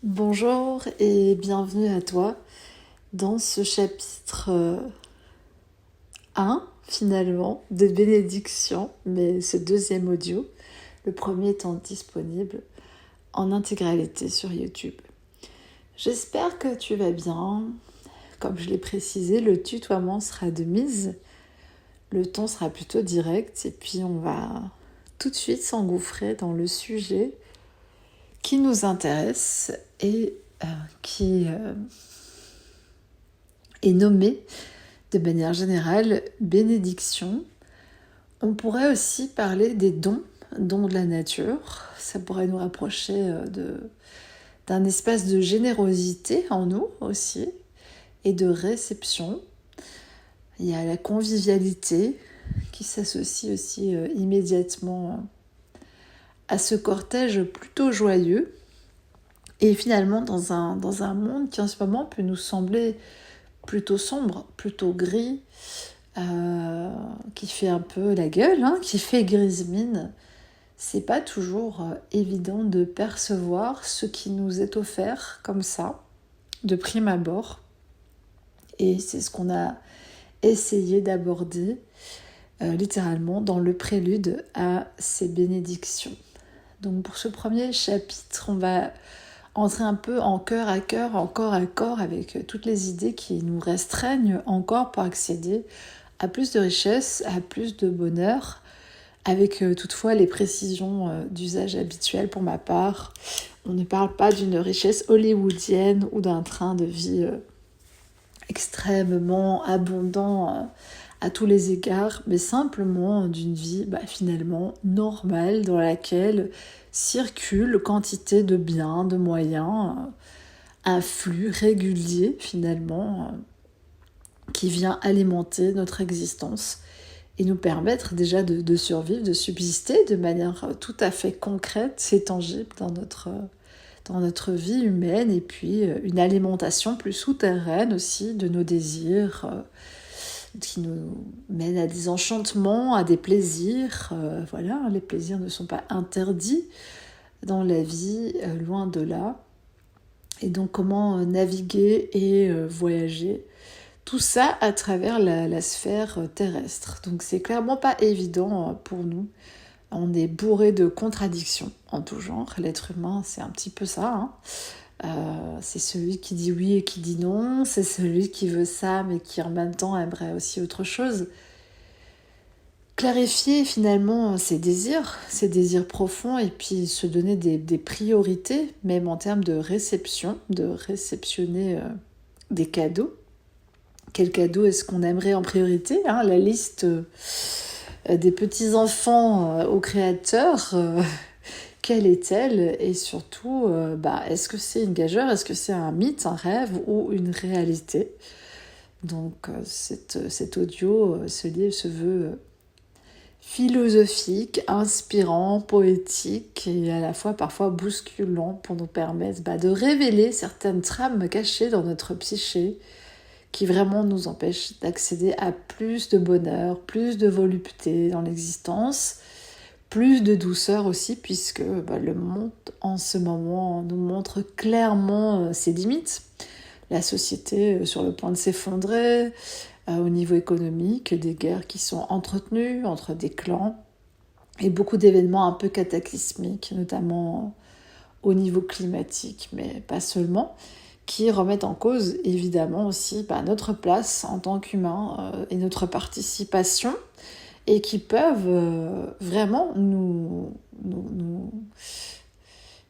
Bonjour et bienvenue à toi dans ce chapitre 1 finalement de bénédiction, mais ce deuxième audio, le premier étant disponible en intégralité sur YouTube. J'espère que tu vas bien. Comme je l'ai précisé, le tutoiement sera de mise, le ton sera plutôt direct et puis on va tout de suite s'engouffrer dans le sujet qui nous intéresse et qui est nommé de manière générale bénédiction. On pourrait aussi parler des dons de la nature. Ça pourrait nous rapprocher d'un espace de générosité en nous aussi et de réception. Il y a la convivialité qui s'associe aussi immédiatement à ce cortège plutôt joyeux. Et finalement, dans un monde qui en ce moment peut nous sembler plutôt sombre, plutôt gris, qui fait un peu la gueule, qui fait grise mine, c'est pas toujours évident de percevoir ce qui nous est offert comme ça, de prime abord. Et c'est ce qu'on a essayé d'aborder littéralement dans le prélude à ces bénédictions. Donc pour ce premier chapitre, on va entrer un peu en cœur à cœur, en corps à corps avec toutes les idées qui nous restreignent encore pour accéder à plus de richesse, à plus de bonheur, avec toutefois les précisions d'usage habituel pour ma part. On ne parle pas d'une richesse hollywoodienne ou d'un train de vie extrêmement abondant à tous les égards, mais simplement d'une vie finalement normale dans laquelle circule quantité de biens, de moyens, un flux régulier finalement qui vient alimenter notre existence et nous permettre déjà de survivre, de subsister de manière tout à fait concrète et tangible dans notre vie humaine, et puis une alimentation plus souterraine aussi de nos désirs qui nous mène à des enchantements, à des plaisirs. Voilà, les plaisirs ne sont pas interdits dans la vie, loin de là. Et donc comment naviguer et voyager, tout ça à travers la sphère terrestre. Donc c'est clairement pas évident pour nous. On est bourré de contradictions en tout genre. L'être humain, c'est un petit peu ça. C'est celui qui dit oui et qui dit non. C'est celui qui veut ça, mais qui en même temps aimerait aussi autre chose. Clarifier finalement ses désirs profonds, et puis se donner des priorités, même en termes de réception, de réceptionner des cadeaux. Quel cadeau est-ce qu'on aimerait en priorité, La liste des petits-enfants au créateur, quelle est-elle? Et surtout, est-ce que c'est une gageure? Est-ce que c'est un mythe, un rêve ou une réalité? Donc cet audio, ce livre se veut philosophique, inspirant, poétique et à la fois parfois bousculant pour nous permettre de révéler certaines trames cachées dans notre psyché qui vraiment nous empêchent d'accéder à plus de bonheur, plus de volupté dans l'existence, plus de douceur aussi, puisque le monde en ce moment nous montre clairement ses limites. La société sur le point de s'effondrer, au niveau économique, des guerres qui sont entretenues entre des clans et beaucoup d'événements un peu cataclysmiques, notamment au niveau climatique, mais pas seulement, qui remettent en cause évidemment aussi notre place en tant qu'humains et notre participation, et qui peuvent vraiment nous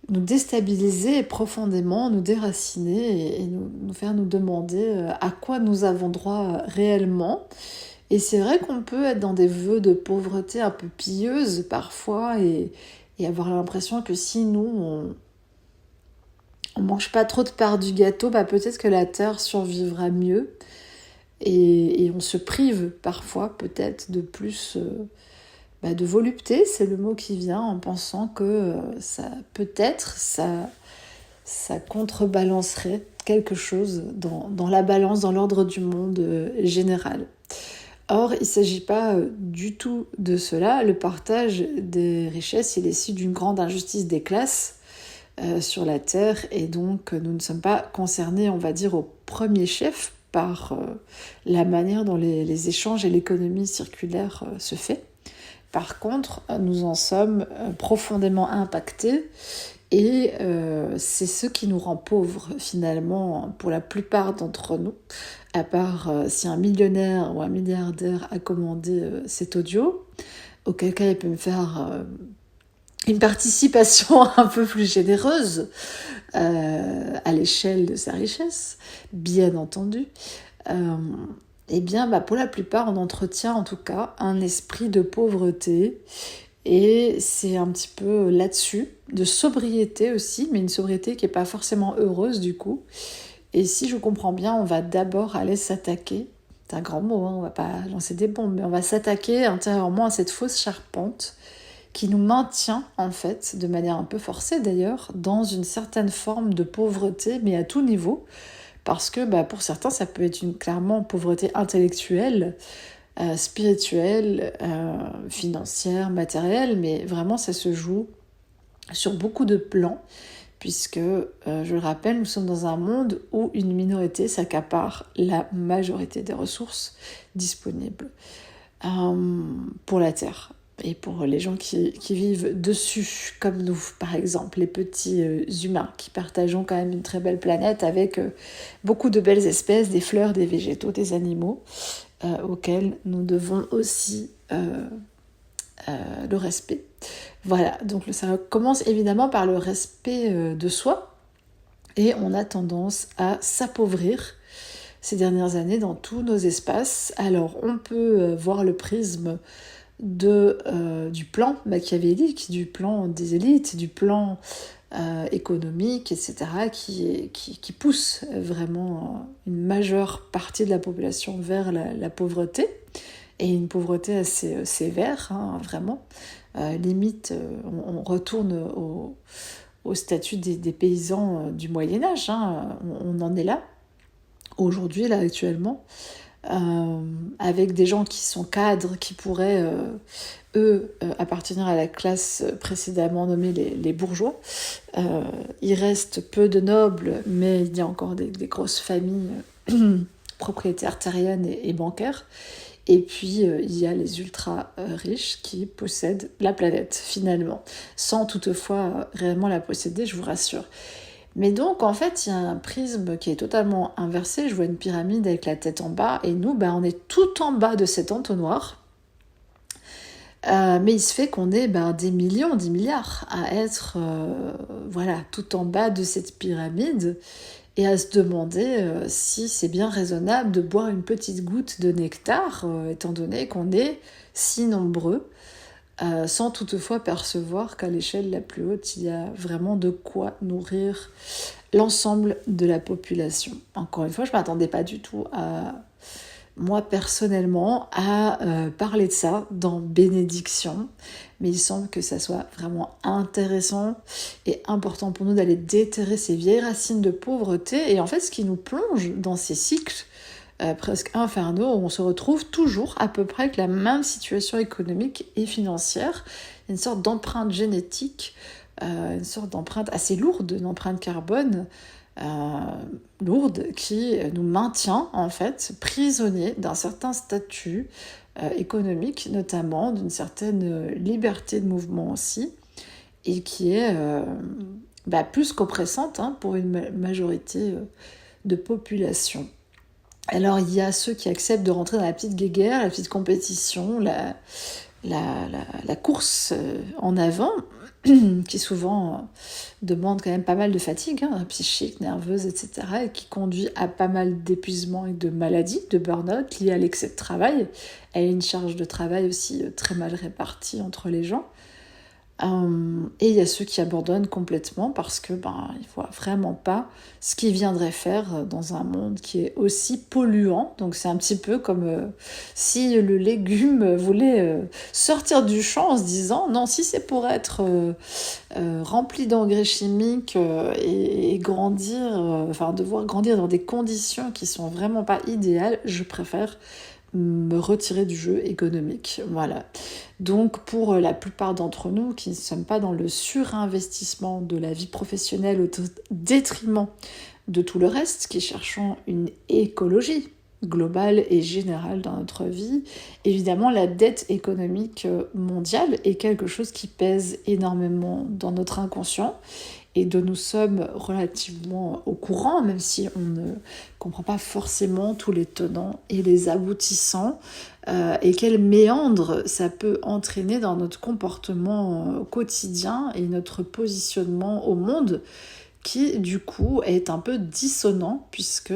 déstabiliser profondément, nous déraciner et nous faire nous demander à quoi nous avons droit réellement. Et c'est vrai qu'on peut être dans des vœux de pauvreté un peu pieuse parfois et avoir l'impression que si nous, on mange pas trop de part du gâteau, peut-être que la terre survivra mieux. Et on se prive parfois peut-être de plus de volupté, c'est le mot qui vient, en pensant que ça peut-être ça contrebalancerait quelque chose dans la balance, dans l'ordre du monde général. Or, il ne s'agit pas du tout de cela. Le partage des richesses, il est issu d'une grande injustice des classes, sur la Terre, et donc nous ne sommes pas concernés, on va dire, au premier chef par la manière dont les échanges et l'économie circulaire se fait. Par contre, nous en sommes profondément impactés, et c'est ce qui nous rend pauvres finalement pour la plupart d'entre nous, à part si un millionnaire ou un milliardaire a commandé cet audio, auquel cas il peut me faire une participation un peu plus généreuse à l'échelle de sa richesse, bien entendu. Eh bien, pour la plupart, on entretient en tout cas un esprit de pauvreté, et c'est un petit peu là-dessus, de sobriété aussi, mais une sobriété qui n'est pas forcément heureuse du coup. Et si je comprends bien, on va d'abord aller s'attaquer, c'est un grand mot, hein, on va pas lancer des bombes, mais on va s'attaquer intérieurement à cette fausse charpente qui nous maintient en fait, de manière un peu forcée d'ailleurs, dans une certaine forme de pauvreté, mais à tout niveau, parce que pour certains ça peut être clairement pauvreté intellectuelle, spirituelle, financière, matérielle, mais vraiment ça se joue sur beaucoup de plans, puisque, je le rappelle, nous sommes dans un monde où une minorité s'accapare la majorité des ressources disponibles pour la Terre et pour les gens qui vivent dessus, comme nous, par exemple, les petits humains qui partageons quand même une très belle planète avec beaucoup de belles espèces, des fleurs, des végétaux, des animaux, auxquels nous devons aussi le respect. Voilà, donc ça commence évidemment par le respect de soi, et on a tendance à s'appauvrir ces dernières années dans tous nos espaces. Alors on peut voir le prisme du plan machiavélique, du plan des élites, du plan économique, etc., qui pousse vraiment une majeure partie de la population vers la pauvreté, et une pauvreté assez sévère, hein, vraiment. Limite, on retourne au statut des paysans du Moyen-Âge, hein, on en est là, aujourd'hui, là, actuellement. Avec des gens qui sont cadres, qui pourraient, appartenir à la classe précédemment nommée les bourgeois. Il reste peu de nobles, mais il y a encore des grosses familles propriétaires terriennes et bancaires. Et puis, il y a les ultra riches qui possèdent la planète, finalement, sans toutefois réellement la posséder, je vous rassure. Mais donc, en fait, il y a un prisme qui est totalement inversé. Je vois une pyramide avec la tête en bas, et nous, on est tout en bas de cet entonnoir. Mais il se fait qu'on est des millions, des milliards à être tout en bas de cette pyramide, et à se demander si c'est bien raisonnable de boire une petite goutte de nectar, étant donné qu'on est si nombreux, sans toutefois percevoir qu'à l'échelle la plus haute, il y a vraiment de quoi nourrir l'ensemble de la population. Encore une fois, je ne m'attendais pas du tout moi personnellement, à parler de ça dans Bénédiction, mais il semble que ça soit vraiment intéressant et important pour nous d'aller déterrer ces vieilles racines de pauvreté, et en fait ce qui nous plonge dans ces cycles presque infernaux où on se retrouve toujours à peu près avec la même situation économique et financière, une sorte d'empreinte génétique, une sorte d'empreinte assez lourde, une empreinte carbone lourde, qui nous maintient en fait prisonniers d'un certain statut économique, notamment d'une certaine liberté de mouvement aussi, et qui est plus qu'oppressante pour une majorité de population. Alors il y a ceux qui acceptent de rentrer dans la petite guéguerre, la petite compétition, la course en avant, qui souvent demande quand même pas mal de fatigue, psychique, nerveuse, etc., et qui conduit à pas mal d'épuisement et de maladies, de burn-out liés à l'excès de travail, et une charge de travail aussi très mal répartie entre les gens. Et il y a ceux qui abandonnent complètement parce que ils voient vraiment pas ce qu'ils viendraient faire dans un monde qui est aussi polluant. Donc c'est un petit peu comme si le légume voulait sortir du champ en se disant non, si c'est pour être rempli d'engrais chimiques et grandir, devoir grandir dans des conditions qui sont vraiment pas idéales, je préfère me retirer du jeu économique. Voilà. Donc pour la plupart d'entre nous qui ne sommes pas dans le surinvestissement de la vie professionnelle au détriment de tout le reste, qui cherchons une écologie globale et générale dans notre vie, évidemment la dette économique mondiale est quelque chose qui pèse énormément dans notre inconscient et dont nous sommes relativement au courant, même si on ne comprend pas forcément tous les tenants et les aboutissants, et quel méandre ça peut entraîner dans notre comportement quotidien et notre positionnement au monde, qui du coup est un peu dissonant, puisque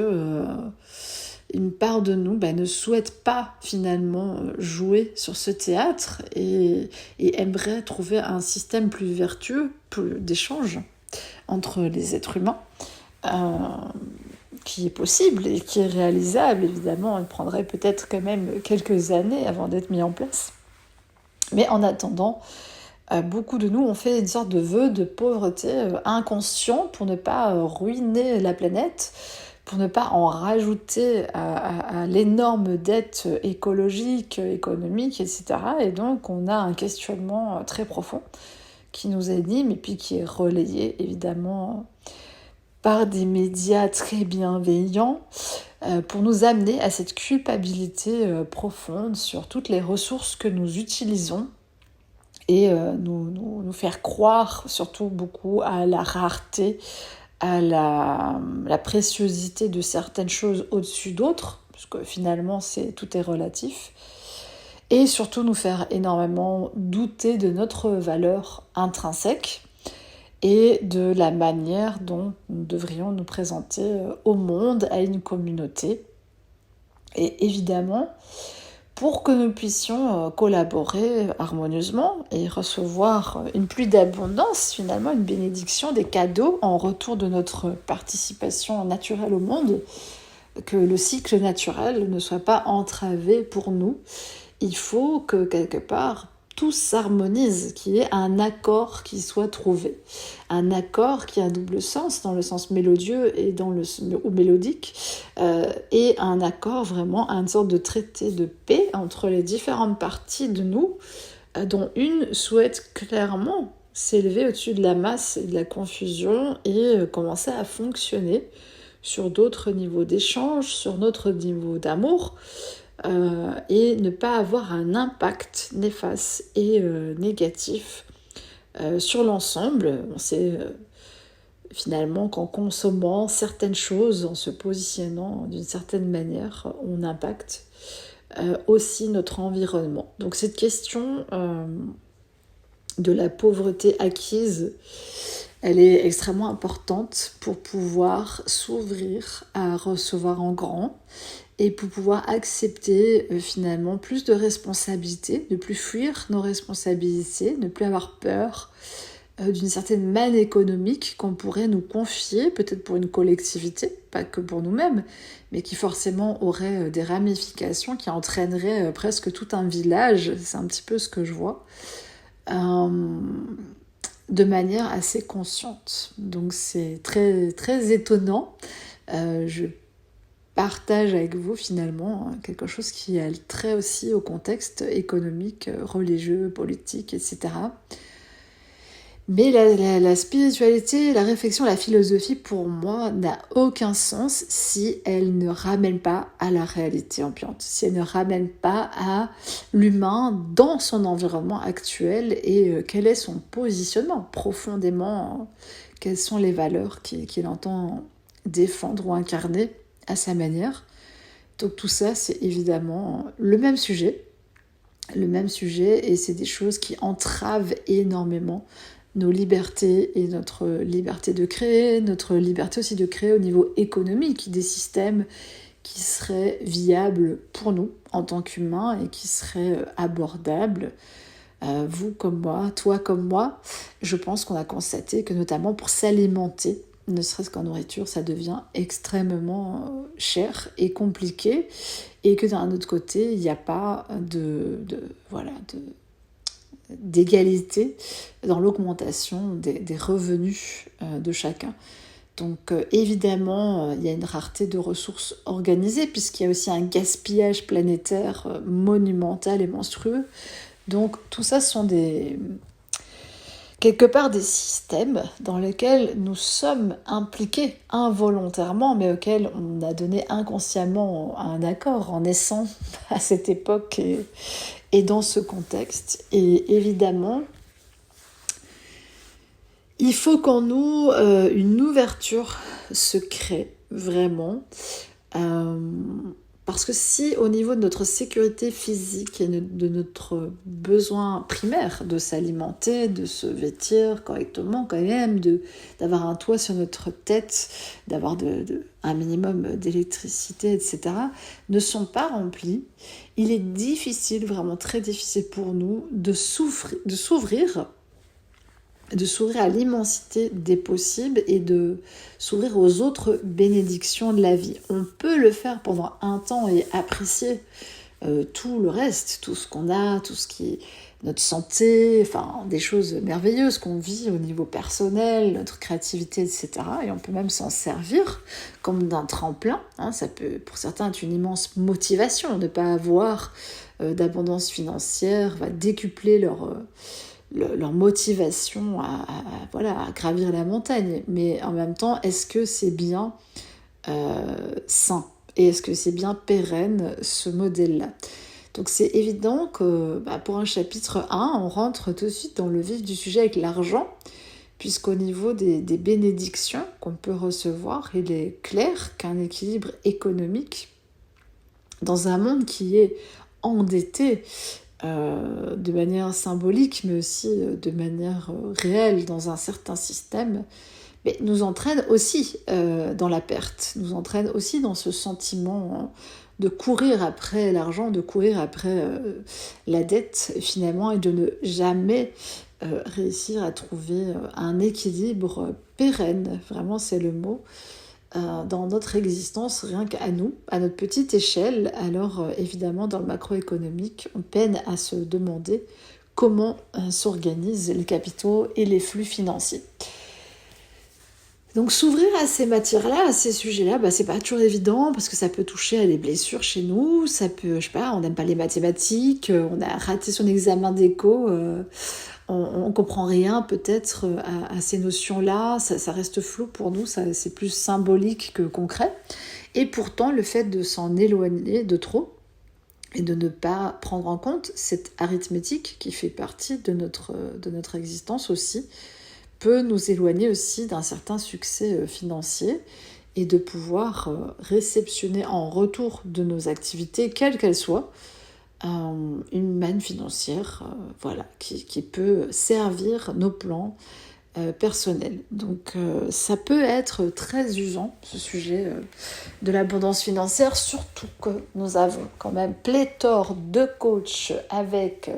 une part de nous ne souhaite pas finalement jouer sur ce théâtre et aimerait trouver un système plus vertueux, plus d'échange entre les êtres humains, qui est possible et qui est réalisable. Évidemment, il prendrait peut-être quand même quelques années avant d'être mis en place. Mais en attendant, beaucoup de nous ont fait une sorte de vœu de pauvreté inconscient pour ne pas ruiner la planète, pour ne pas en rajouter à l'énorme dette écologique, économique, etc. Et donc, on a un questionnement très profond qui nous anime et puis qui est relayé évidemment par des médias très bienveillants pour nous amener à cette culpabilité profonde sur toutes les ressources que nous utilisons et nous faire croire surtout beaucoup à la rareté, à la préciosité de certaines choses au-dessus d'autres, parce que finalement tout est relatif. Et surtout nous faire énormément douter de notre valeur intrinsèque et de la manière dont nous devrions nous présenter au monde, à une communauté. Et évidemment, pour que nous puissions collaborer harmonieusement et recevoir une pluie d'abondance, finalement une bénédiction, des cadeaux en retour de notre participation naturelle au monde, que le cycle naturel ne soit pas entravé pour nous, il faut que quelque part tout s'harmonise, qu'il y ait un accord qui soit trouvé. Un accord qui a un double sens, dans le sens mélodieux et ou mélodique, et un accord vraiment, une sorte de traité de paix entre les différentes parties de nous, dont une souhaite clairement s'élever au-dessus de la masse et de la confusion et commencer à fonctionner sur d'autres niveaux d'échange, sur notre niveau d'amour, et ne pas avoir un impact néfaste et négatif sur l'ensemble. On sait finalement qu'en consommant certaines choses, en se positionnant d'une certaine manière, on impacte aussi notre environnement. Donc cette question de la pauvreté acquise, elle est extrêmement importante pour pouvoir s'ouvrir à recevoir en grand et pour pouvoir accepter finalement plus de responsabilités, ne plus fuir nos responsabilités, ne plus avoir peur d'une certaine manne économique qu'on pourrait nous confier, peut-être pour une collectivité, pas que pour nous-mêmes, mais qui forcément aurait des ramifications qui entraîneraient presque tout un village, c'est un petit peu ce que je vois, de manière assez consciente. Donc c'est très, très étonnant. Je partage avec vous finalement quelque chose qui a trait aussi au contexte économique, religieux, politique, etc. Mais la spiritualité, la réflexion, la philosophie, pour moi, n'a aucun sens si elle ne ramène pas à la réalité ambiante, si elle ne ramène pas à l'humain dans son environnement actuel et quel est son positionnement profondément, quelles sont les valeurs qu'il entend défendre ou incarner à sa manière. Donc tout ça, c'est évidemment le même sujet, et c'est des choses qui entravent énormément nos libertés et notre liberté de créer, notre liberté aussi de créer au niveau économique des systèmes qui seraient viables pour nous en tant qu'humains et qui seraient abordables. Vous comme moi, toi comme moi, je pense qu'on a constaté que notamment pour s'alimenter, ne serait-ce qu'en nourriture, ça devient extrêmement cher et compliqué, et que d'un autre côté, il n'y a pas d'égalité dans l'augmentation des revenus de chacun. Donc évidemment, il y a une rareté de ressources organisées puisqu'il y a aussi un gaspillage planétaire monumental et monstrueux. Donc tout ça sont quelque part des systèmes dans lesquels nous sommes impliqués involontairement, mais auxquels on a donné inconsciemment un accord en naissant à cette époque et dans ce contexte. Et évidemment, il faut qu'en nous, une ouverture se crée, vraiment. Parce que si au niveau de notre sécurité physique et de notre besoin primaire de s'alimenter, de se vêtir correctement quand même, d'avoir un toit sur notre tête, d'avoir un minimum d'électricité, etc., ne sont pas remplis, il est difficile, vraiment très difficile pour nous de s'ouvrir à l'immensité des possibles et de s'ouvrir aux autres bénédictions de la vie. On peut le faire pendant un temps et apprécier tout le reste, tout ce qu'on a, tout ce qui est notre santé, enfin des choses merveilleuses qu'on vit au niveau personnel, notre créativité, etc. Et on peut même s'en servir comme d'un tremplin. Ça peut, pour certains, être une immense motivation. De ne pas avoir d'abondance financière va décupler leur motivation à gravir la montagne. Mais en même temps, est-ce que c'est bien sain? Et est-ce que c'est bien pérenne, ce modèle-là? Donc c'est évident que pour un chapitre 1, on rentre tout de suite dans le vif du sujet avec l'argent, puisqu'au niveau des bénédictions qu'on peut recevoir, il est clair qu'un équilibre économique dans un monde qui est endetté, de manière symbolique, mais aussi de manière réelle dans un certain système, mais nous entraîne aussi dans la perte, nous entraîne aussi dans ce sentiment de courir après l'argent, de courir après la dette finalement, et de ne jamais réussir à trouver un équilibre pérenne, vraiment c'est le mot, dans notre existence, rien qu'à nous, à notre petite échelle. Alors évidemment, dans le macroéconomique, on peine à se demander comment s'organisent les capitaux et les flux financiers. Donc s'ouvrir à ces matières-là, à ces sujets-là, c'est pas toujours évident parce que ça peut toucher à des blessures chez nous, ça peut, on n'aime pas les mathématiques, on a raté son examen d'éco, on comprend rien peut-être à ces notions-là, ça reste flou pour nous, c'est plus symbolique que concret. Et pourtant, le fait de s'en éloigner de trop et de ne pas prendre en compte cette arithmétique qui fait partie de notre existence aussi, peut nous éloigner aussi d'un certain succès financier et de pouvoir réceptionner en retour de nos activités, quelles qu'elles soient, une manne financière qui peut servir nos plans personnels. Donc ça peut être très usant, ce sujet de l'abondance financière, surtout que nous avons quand même pléthore de coachs avec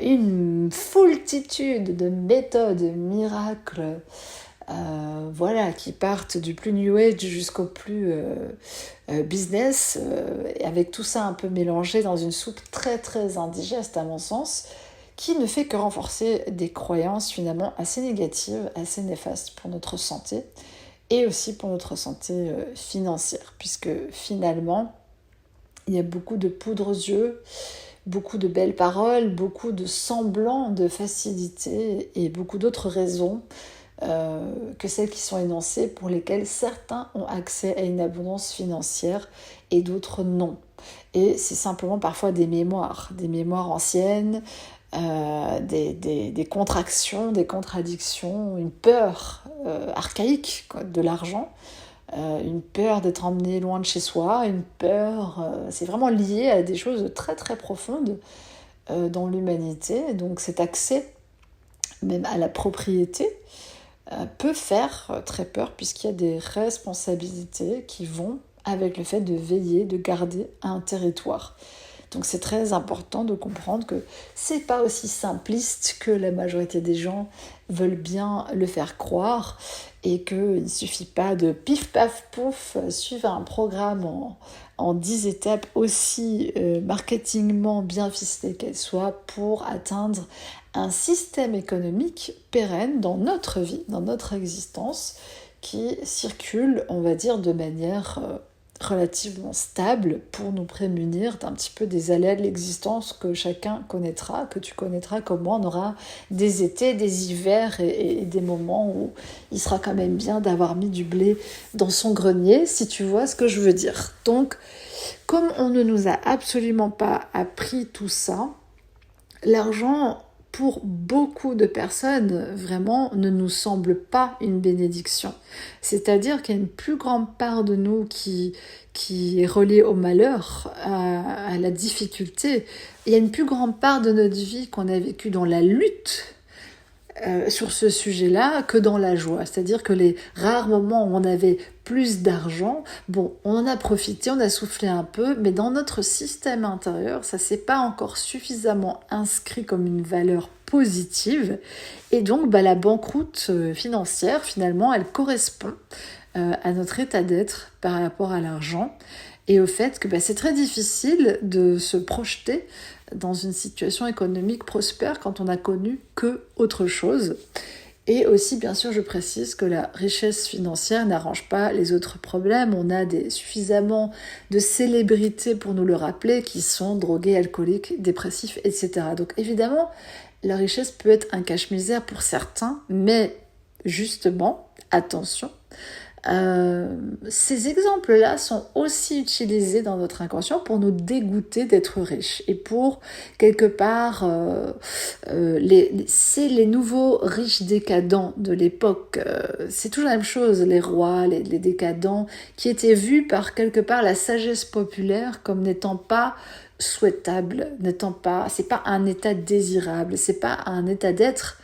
une foultitude de méthodes miracles qui partent du plus New Age jusqu'au plus business, et avec tout ça un peu mélangé dans une soupe très très indigeste à mon sens, qui ne fait que renforcer des croyances finalement assez négatives, assez néfastes pour notre santé et aussi pour notre santé financière, puisque finalement il y a beaucoup de poudre aux yeux, beaucoup de belles paroles, beaucoup de semblants de facilité et beaucoup d'autres raisons que celles qui sont énoncées, pour lesquelles certains ont accès à une abondance financière et d'autres non. Et c'est simplement parfois des mémoires anciennes, des contractions, des contradictions, une peur archaïque de l'argent, une peur d'être emmené loin de chez soi, une peur, c'est vraiment lié à des choses très très profondes dans l'humanité. Donc cet accès même à la propriété peut faire très peur, puisqu'il y a des responsabilités qui vont avec le fait de veiller, de garder un territoire. Donc c'est très important de comprendre que c'est pas aussi simpliste que la majorité des gens veulent bien le faire croire, et qu'il ne suffit pas de pif paf pouf suivre un programme en 10 étapes, aussi marketingement bien ficelées qu'elles soient, pour atteindre un système économique pérenne dans notre vie, dans notre existence, qui circulent, on va dire, de manière relativement stable pour nous prémunir d'un petit peu des aléas de l'existence que chacun connaîtra, que tu connaîtras comme moi. On aura des étés, des hivers et des moments où il sera quand même bien d'avoir mis du blé dans son grenier, si tu vois ce que je veux dire. Donc, comme on ne nous a absolument pas appris tout ça, l'argent, pour beaucoup de personnes, vraiment, ne nous semble pas une bénédiction. C'est-à-dire qu'il y a une plus grande part de nous qui est reliée au malheur, à la difficulté. Il y a une plus grande part de notre vie qu'on a vécue dans la lutte, sur ce sujet-là que dans la joie. C'est-à-dire que les rares moments où on avait plus d'argent, bon, on en a profité, on a soufflé un peu, mais dans notre système intérieur, ça s'est pas encore suffisamment inscrit comme une valeur positive. Et donc, la banqueroute financière, finalement, elle correspond à notre état d'être par rapport à l'argent et au fait que c'est très difficile de se projeter dans une situation économique prospère quand on n'a connu que autre chose. Et aussi, bien sûr, je précise que la richesse financière n'arrange pas les autres problèmes. On a suffisamment de célébrités pour nous le rappeler qui sont drogués, alcooliques, dépressifs, etc. Donc évidemment, la richesse peut être un cache-misère pour certains, mais justement, attention, ces exemples-là sont aussi utilisés dans notre inconscient pour nous dégoûter d'être riches et pour, quelque part, c'est les nouveaux riches décadents de l'époque. C'est toujours la même chose, les rois, les décadents, qui étaient vus par, quelque part, la sagesse populaire comme n'étant pas souhaitable, c'est pas un état désirable, c'est pas un état d'être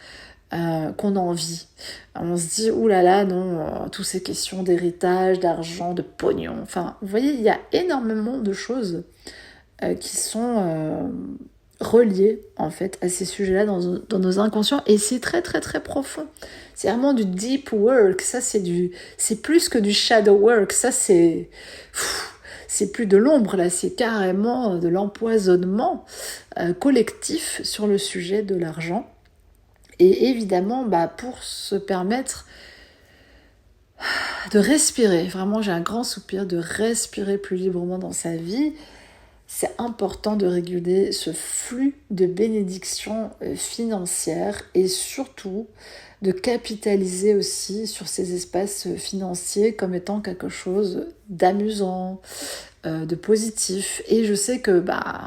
qu'on a envie. On se dit, oulala, non, toutes ces questions d'héritage, d'argent, de pognon. Enfin, vous voyez, il y a énormément de choses qui sont reliées, en fait, à ces sujets-là dans nos inconscients. Et c'est très, très, très profond. C'est vraiment du deep work. Ça, c'est plus que du shadow work. Ça, c'est plus de l'ombre, là. C'est carrément de l'empoisonnement collectif sur le sujet de l'argent. Et évidemment, pour se permettre de respirer, vraiment j'ai un grand soupir, de respirer plus librement dans sa vie, c'est important de réguler ce flux de bénédictions financières et surtout de capitaliser aussi sur ces espaces financiers comme étant quelque chose d'amusant, de positif. Et je sais que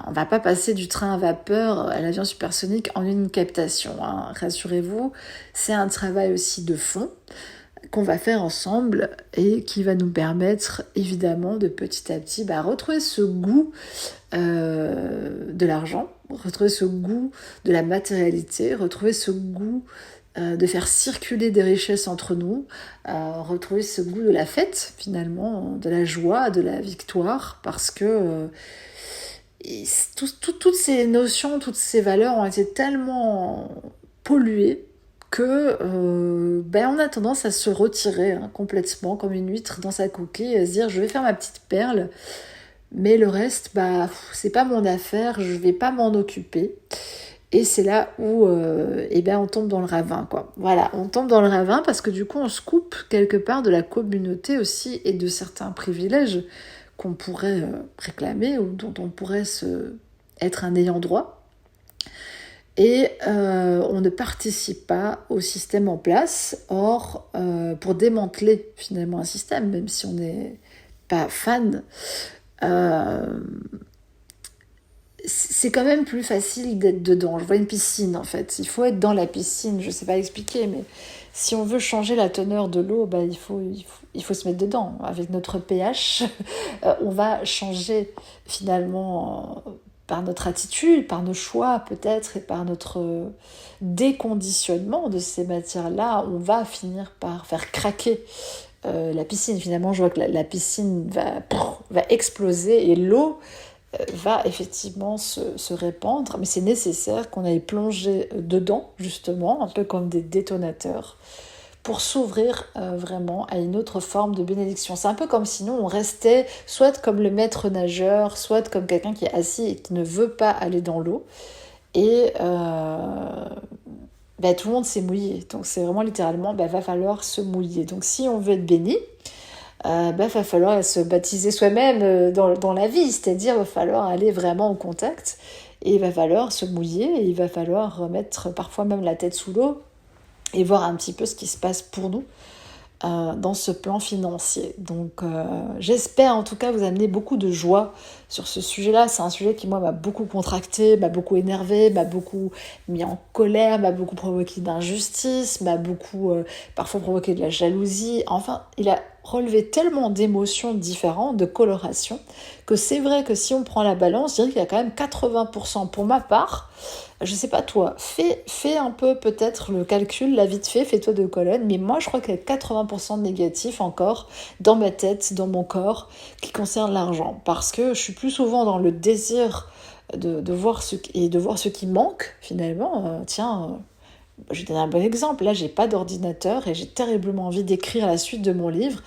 on va pas passer du train à vapeur à l'avion supersonique en une captation, hein. Rassurez-vous, c'est un travail aussi de fond qu'on va faire ensemble et qui va nous permettre évidemment de petit à petit retrouver ce goût de l'argent, retrouver ce goût de la matérialité, retrouver ce goût de faire circuler des richesses entre nous, retrouver ce goût de la fête finalement, de la joie, de la victoire, parce que toutes ces notions, toutes ces valeurs ont été tellement polluées que on a tendance à se retirer complètement comme une huître dans sa coquille et à se dire je vais faire ma petite perle, mais le reste c'est pas mon affaire, je vais pas m'en occuper. Et c'est là où on tombe dans le ravin, quoi. Voilà, on tombe dans le ravin parce que du coup on se coupe quelque part de la communauté aussi et de certains privilèges qu'on pourrait réclamer ou dont on pourrait être un ayant droit. Et on ne participe pas au système en place. Or, pour démanteler finalement un système, même si on n'est pas fan, c'est quand même plus facile d'être dedans. Je vois une piscine en fait. Il faut être dans la piscine. Je ne sais pas expliquer, mais si on veut changer la teneur de l'eau, il faut se mettre dedans. Avec notre pH, on va changer finalement par notre attitude, par nos choix peut-être et par notre déconditionnement de ces matières-là. On va finir par faire craquer la piscine. Finalement, je vois que la piscine va exploser et l'eau va effectivement se répandre, mais c'est nécessaire qu'on aille plonger dedans, justement, un peu comme des détonateurs, pour s'ouvrir vraiment à une autre forme de bénédiction. C'est un peu comme si nous, on restait soit comme le maître nageur, soit comme quelqu'un qui est assis et qui ne veut pas aller dans l'eau. Et ben, tout le monde s'est mouillé. Donc c'est vraiment littéralement, ben, va falloir se mouiller. Donc si on veut être béni, va falloir se baptiser soi-même dans la vie, c'est-à-dire va falloir aller vraiment au contact et il va falloir se mouiller et il va falloir remettre parfois même la tête sous l'eau et voir un petit peu ce qui se passe pour nous dans ce plan financier. Donc j'espère en tout cas vous amener beaucoup de joie sur ce sujet-là. C'est un sujet qui moi m'a beaucoup contracté, m'a beaucoup énervé, m'a beaucoup mis en colère, m'a beaucoup provoqué d'injustice, m'a beaucoup parfois provoqué de la jalousie. Enfin, il a relevé tellement d'émotions différentes, de colorations, que c'est vrai que si on prend la balance, je dirais qu'il y a quand même 80% pour ma part. Je sais pas toi, fais un peu peut-être le calcul, là vite fait, fais-toi deux colonnes, mais moi je crois qu'il y a 80% de négatif encore dans ma tête, dans mon corps, qui concerne l'argent. Parce que je suis plus souvent dans le désir de voir ce qui manque finalement. Je vais te donner un bon exemple. Là, j'ai pas d'ordinateur et j'ai terriblement envie d'écrire la suite de mon livre.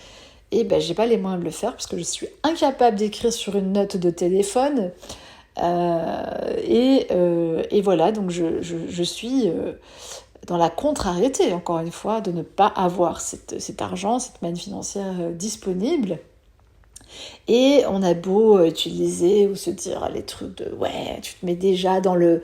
Et ben, j'ai pas les moyens de le faire parce que je suis incapable d'écrire sur une note de téléphone. Et voilà, donc je suis dans la contrariété, encore une fois, de ne pas avoir cet argent, cette manne financière disponible. Et on a beau utiliser ou se dire les trucs de ouais, tu te mets déjà dans le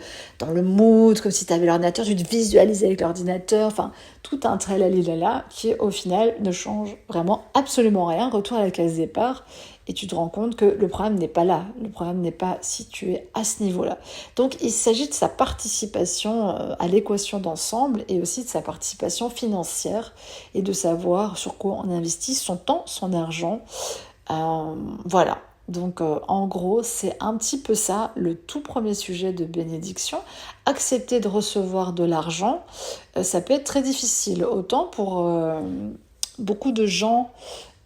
mood, comme si tu avais l'ordinateur, tu te visualises avec l'ordinateur, enfin tout un tralalilala qui au final ne change vraiment absolument rien. Retour à la case départ et tu te rends compte que le problème n'est pas là, le problème n'est pas situé à ce niveau-là. Donc il s'agit de sa participation à l'équation d'ensemble et aussi de sa participation financière et de savoir sur quoi on investit son temps, son argent. Voilà, donc en gros c'est un petit peu ça le tout premier sujet de bénédiction. Accepter de recevoir de l'argent, ça peut être très difficile, autant pour beaucoup de gens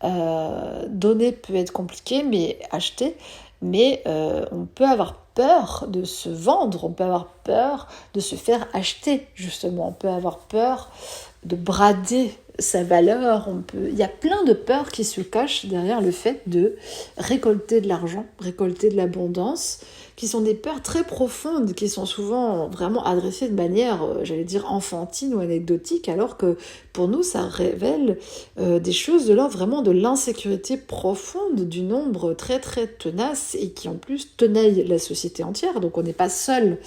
donner peut être compliqué, mais acheter, mais on peut avoir peur de se vendre, on peut avoir peur de se faire acheter justement, on peut avoir peur de brader sa valeur, il y a plein de peurs qui se cachent derrière le fait de récolter de l'argent, récolter de l'abondance, qui sont des peurs très profondes, qui sont souvent vraiment adressées de manière, j'allais dire, enfantine ou anecdotique, alors que pour nous, ça révèle des choses de l'ordre vraiment de l'insécurité profonde du nombre très très tenace et qui en plus tenaille la société entière. Donc on n'est pas seul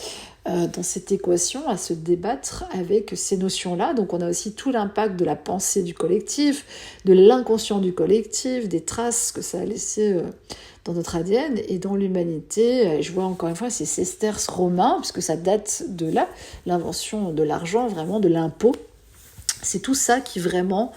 dans cette équation à se débattre avec ces notions-là. Donc on a aussi tout l'impact de la pensée du collectif, de l'inconscient du collectif, des traces que ça a laissé dans notre ADN et dans l'humanité. Je vois encore une fois, c'est sesterces romains, puisque ça date de là, l'invention de l'argent, vraiment de l'impôt. C'est tout ça qui vraiment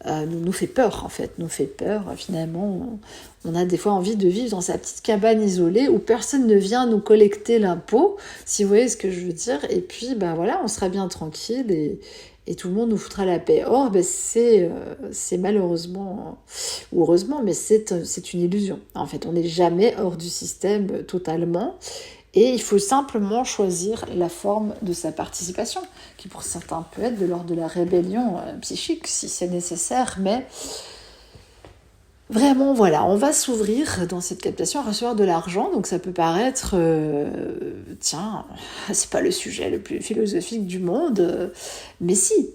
nous fait peur, en fait. Nous fait peur, finalement. On a des fois envie de vivre dans sa petite cabane isolée où personne ne vient nous collecter l'impôt, si vous voyez ce que je veux dire. Et puis, ben voilà, on sera bien tranquille et tout le monde nous foutra la paix. Or, ben, c'est malheureusement, ou heureusement, mais c'est une illusion. En fait, on n'est jamais hors du système totalement. Et il faut simplement choisir la forme de sa participation, qui pour certains peut être de l'ordre de la rébellion psychique, si c'est nécessaire, mais vraiment, voilà, on va s'ouvrir dans cette captation à recevoir de l'argent, donc ça peut paraître, tiens, c'est pas le sujet le plus philosophique du monde, mais si,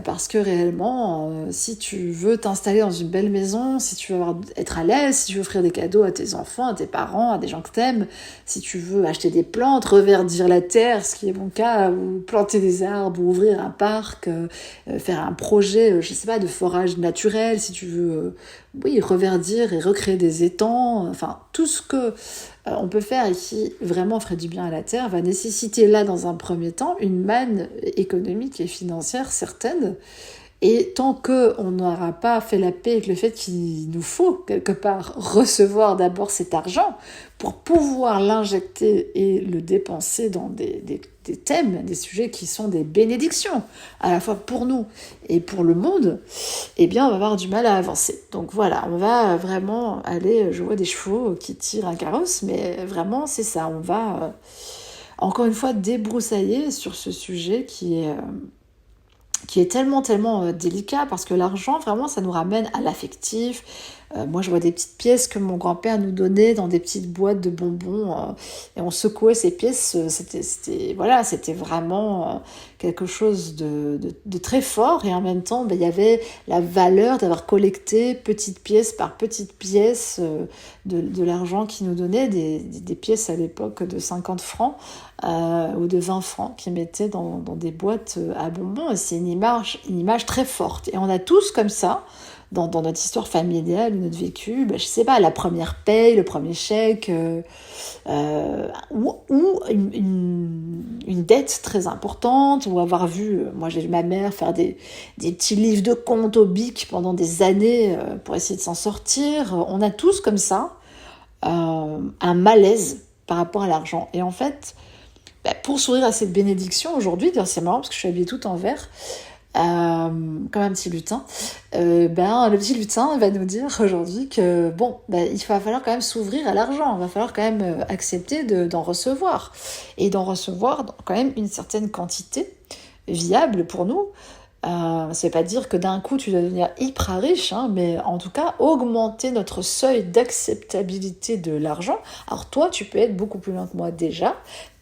parce que réellement, si tu veux t'installer dans une belle maison, si tu veux être à l'aise, si tu veux offrir des cadeaux à tes enfants, à tes parents, à des gens que t'aimes, si tu veux acheter des plantes, reverdir la terre, ce qui est mon cas, ou planter des arbres, ou ouvrir un parc, faire un projet, je sais pas, de forage naturel, si tu veux... oui, reverdir et recréer des étangs, enfin tout ce que on peut faire et qui vraiment ferait du bien à la terre va nécessiter là dans un premier temps une manne économique et financière certaine. Et tant qu'on n'aura pas fait la paix avec le fait qu'il nous faut quelque part recevoir d'abord cet argent pour pouvoir l'injecter et le dépenser dans des thèmes, des sujets qui sont des bénédictions, à la fois pour nous et pour le monde, eh bien on va avoir du mal à avancer. Donc voilà, on va vraiment aller, je vois des chevaux qui tirent un carrosse, mais vraiment c'est ça, on va encore une fois débroussailler sur ce sujet qui qui est tellement, tellement délicat, parce que l'argent, vraiment, ça nous ramène à l'affectif. Moi, je vois des petites pièces que mon grand-père nous donnait dans des petites boîtes de bonbons, et on secouait ces pièces. C'était vraiment quelque chose de très fort, et en même temps, il y avait la valeur d'avoir collecté petite pièce par petite pièce de l'argent qu'ils nous donnaient, des pièces à l'époque de 50 francs ou de 20 francs qu'ils mettaient dans des boîtes à bonbons. Et c'est une image très forte. Et on a tous comme ça, dans notre histoire familiale, notre vécu, je sais pas, la première paye, le premier chèque, ou une dette très importante, ou avoir vu, moi j'ai vu ma mère faire des petits livres de comptes au bic pendant des années pour essayer de s'en sortir. On a tous comme ça un malaise par rapport à l'argent. Et en fait, pour sourire à cette bénédiction aujourd'hui, c'est marrant parce que je suis habillée tout en vert, comme un petit lutin, le petit lutin va nous dire aujourd'hui que il va falloir quand même s'ouvrir à l'argent, il va falloir quand même accepter d'en recevoir, et d'en recevoir quand même une certaine quantité viable pour nous. Ça ne veut pas dire que d'un coup tu dois devenir hyper riche, mais en tout cas augmenter notre seuil d'acceptabilité de l'argent. Alors toi, tu peux être beaucoup plus loin que moi déjà,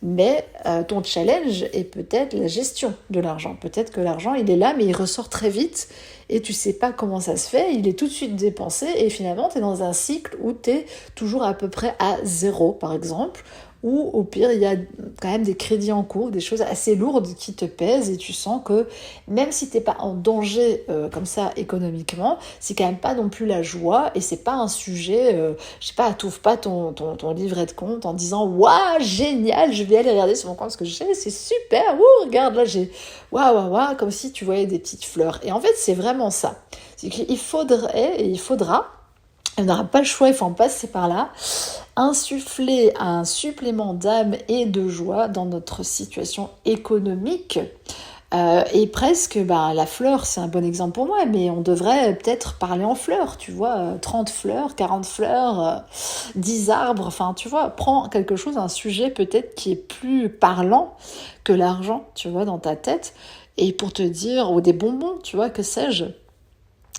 mais ton challenge est peut-être la gestion de l'argent. Peut-être que l'argent, il est là, mais il ressort très vite et tu sais pas comment ça se fait, il est tout de suite dépensé et finalement tu es dans un cycle où tu es toujours à peu près à zéro, par exemple, ou au pire, il y a quand même des crédits en cours, des choses assez lourdes qui te pèsent, et tu sens que même si t'es pas en danger comme ça économiquement, c'est quand même pas non plus la joie, et c'est pas un sujet, je sais pas, t'ouvres pas ton livret de compte en disant « Waouh, génial, je vais aller regarder sur mon compte ce que j'ai, c'est super, regarde, là j'ai... Waouh », comme si tu voyais des petites fleurs. Et en fait, c'est vraiment ça. C'est qu'il faudrait, et il faudra, on n'aura pas le choix, il faut en passer par là, insuffler un supplément d'âme et de joie dans notre situation économique. Et presque, la fleur, c'est un bon exemple pour moi, mais on devrait peut-être parler en fleurs, tu vois, 30 fleurs, 40 fleurs, 10 arbres, enfin, tu vois, prends quelque chose, un sujet peut-être qui est plus parlant que l'argent, tu vois, dans ta tête, et pour te dire, ou des bonbons, tu vois, que sais-je,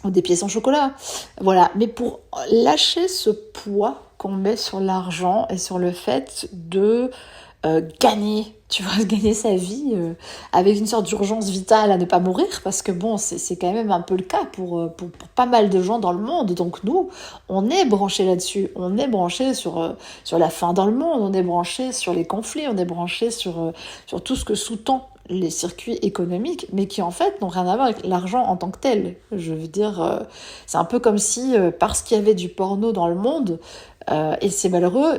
ou des pièces en chocolat, voilà. Mais pour lâcher ce poids qu'on met sur l'argent et sur le fait de gagner, tu vois, gagner sa vie avec une sorte d'urgence vitale à ne pas mourir, parce que c'est quand même un peu le cas pour pas mal de gens dans le monde. Donc nous, on est branchés là-dessus, on est branchés sur la faim dans le monde, on est branchés sur les conflits, on est branchés sur tout ce que sous-tend les circuits économiques, mais qui en fait n'ont rien à voir avec l'argent en tant que tel. Je veux dire, c'est un peu comme si, parce qu'il y avait du porno dans le monde, et c'est malheureux,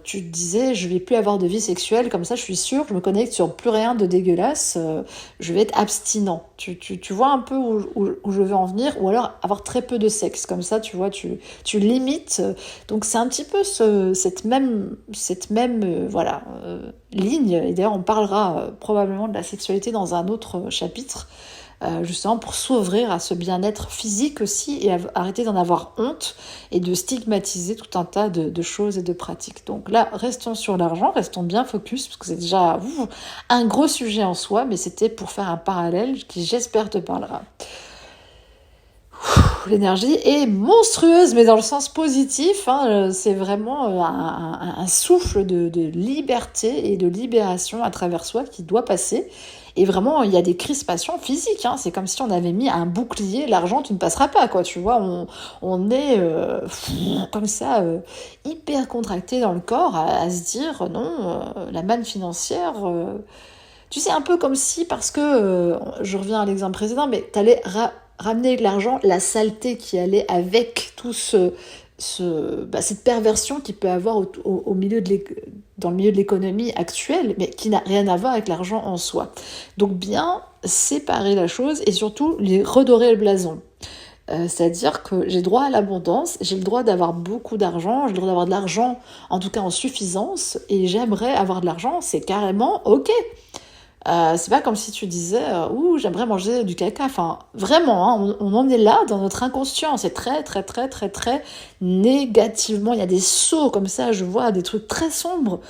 tu te disais, je vais plus avoir de vie sexuelle, comme ça je suis sûre, je me connecte sur plus rien de dégueulasse, je vais être abstinent. Tu vois un peu où je veux en venir, ou alors avoir très peu de sexe, comme ça tu vois, tu limites. Donc c'est un petit peu cette même ligne, et d'ailleurs on parlera probablement de la sexualité dans un autre chapitre, justement pour s'ouvrir à ce bien-être physique aussi, et arrêter d'en avoir honte et de stigmatiser tout un tas de choses et de pratiques. Donc là, restons sur l'argent, restons bien focus, parce que c'est déjà un gros sujet en soi, mais c'était pour faire un parallèle qui, j'espère, te parlera. L'énergie est monstrueuse, mais dans le sens positif, c'est vraiment un souffle de liberté et de libération à travers soi qui doit passer. Et vraiment, il y a des crispations physiques, c'est comme si on avait mis un bouclier, l'argent, tu ne passeras pas, quoi, tu vois, on est comme ça, hyper contracté dans le corps, à se dire, non, la manne financière... tu sais, un peu comme si, parce que, je reviens à l'exemple précédent, mais t'allais ramener avec l'argent la saleté qui allait avec tout cette perversion qu'il peut avoir dans le milieu de l'économie actuelle, mais qui n'a rien à voir avec l'argent en soi. Donc bien séparer la chose et surtout les redorer le blason. C'est-à-dire que j'ai droit à l'abondance, j'ai le droit d'avoir beaucoup d'argent, j'ai le droit d'avoir de l'argent, en tout cas en suffisance, et j'aimerais avoir de l'argent, c'est carrément ok. C'est pas comme si tu disais j'aimerais manger du caca. Enfin, vraiment, on en est là dans notre inconscient. C'est très, très, très, très, très négativement. Il y a des sauts comme ça, je vois des trucs très sombres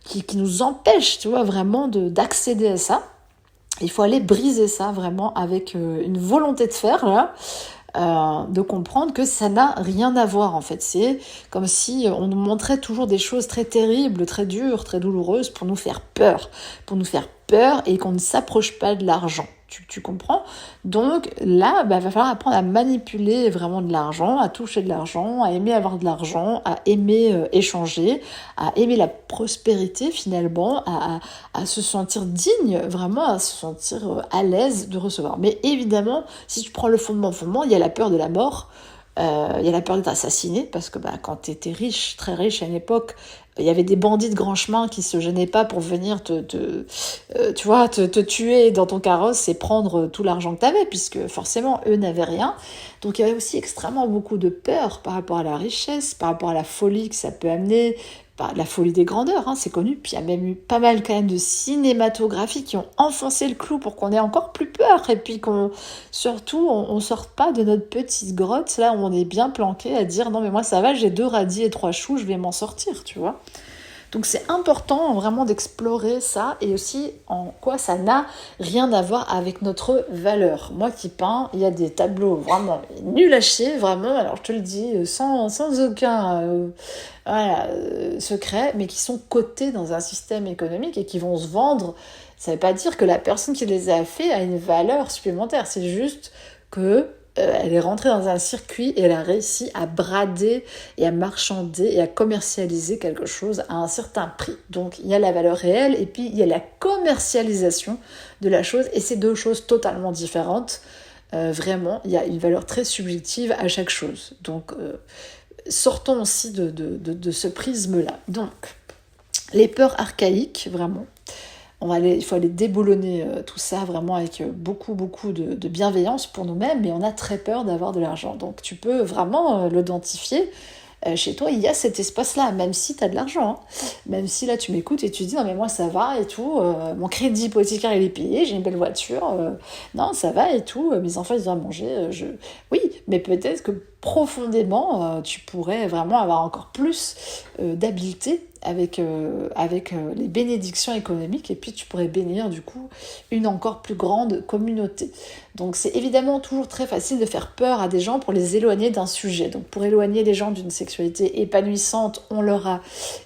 qui nous empêchent, tu vois, vraiment d'accéder à ça. Il faut aller briser ça vraiment avec une volonté de faire, là, de comprendre que ça n'a rien à voir en fait. C'est comme si on nous montrait toujours des choses très terribles, très dures, très douloureuses pour nous faire peur et qu'on ne s'approche pas de l'argent. Tu comprends? Donc là, va falloir apprendre à manipuler vraiment de l'argent, à toucher de l'argent, à aimer avoir de l'argent, à aimer échanger, à aimer la prospérité finalement, à se sentir digne, vraiment à se sentir à l'aise de recevoir. Mais évidemment, si tu prends le fondement, il y a la peur de la mort, il y a la peur d'être assassiné, parce que quand tu étais riche, très riche à une époque, il y avait des bandits de grand chemin qui se gênaient pas pour venir te tuer dans ton carrosse et prendre tout l'argent que tu avais, puisque forcément, eux n'avaient rien. Donc il y avait aussi extrêmement beaucoup de peur par rapport à la richesse, par rapport à la folie que ça peut amener, la folie des grandeurs, c'est connu. Puis il y a même eu pas mal quand même de cinématographies qui ont enfoncé le clou pour qu'on ait encore plus peur, et puis surtout, on sorte pas de notre petite grotte, là où on est bien planqué à dire non mais moi ça va, j'ai 2 radis et 3 choux, je vais m'en sortir, tu vois. Donc c'est important vraiment d'explorer ça, et aussi en quoi ça n'a rien à voir avec notre valeur. Moi qui peins, il y a des tableaux vraiment nuls à chier, vraiment, alors je te le dis, sans aucun secret, mais qui sont cotés dans un système économique et qui vont se vendre. Ça ne veut pas dire que la personne qui les a fait a une valeur supplémentaire, c'est juste que elle est rentrée dans un circuit et elle a réussi à brader et à marchander et à commercialiser quelque chose à un certain prix. Donc il y a la valeur réelle et puis il y a la commercialisation de la chose, et c'est 2 choses totalement différentes. Vraiment, il y a une valeur très subjective à chaque chose. Donc sortons aussi de ce prisme-là. Donc les peurs archaïques, vraiment. Il faut aller déboulonner tout ça vraiment avec beaucoup de bienveillance pour nous-mêmes, mais on a très peur d'avoir de l'argent. Donc tu peux vraiment l'identifier. Chez toi, il y a cet espace-là, même si tu as de l'argent. Même si là, tu m'écoutes et tu dis, non mais moi ça va et tout, mon crédit hypothécaire il est payé, j'ai une belle voiture, non ça va et tout, mes enfants ils ont à manger. Oui, mais peut-être que profondément, tu pourrais vraiment avoir encore plus d'habileté avec les bénédictions économiques, et puis tu pourrais bénir du coup une encore plus grande communauté. Donc c'est évidemment toujours très facile de faire peur à des gens pour les éloigner d'un sujet. Donc pour éloigner les gens d'une sexualité épanouissante, on leur a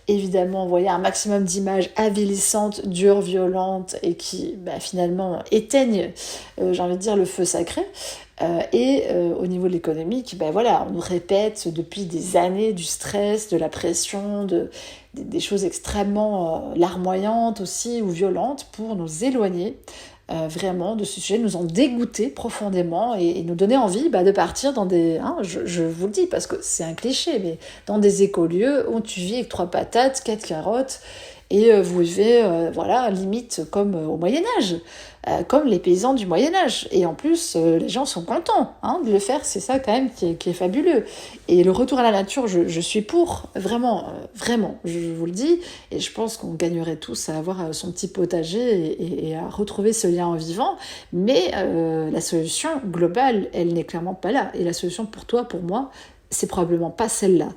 évidemment envoyé un maximum d'images avilissantes, dures, violentes, et qui finalement éteignent, j'ai envie de dire, le feu sacré. Au niveau de l'économique, on nous répète depuis des années du stress, de la pression, des choses extrêmement larmoyantes aussi ou violentes pour nous éloigner vraiment de ce sujet, nous en dégoûter profondément et nous donner envie de partir dans des... je vous le dis parce que c'est un cliché, mais dans des écolieux où tu vis avec 3 patates, 4 carottes, et vous vivez, limite comme au Moyen-Âge, comme les paysans du Moyen-Âge. Et en plus, les gens sont contents de le faire, c'est ça quand même qui est fabuleux. Et le retour à la nature, je suis pour, vraiment, je vous le dis, et je pense qu'on gagnerait tous à avoir son petit potager et à retrouver ce lien en vivant, mais la solution globale, elle n'est clairement pas là. Et la solution pour toi, pour moi, c'est probablement pas celle-là.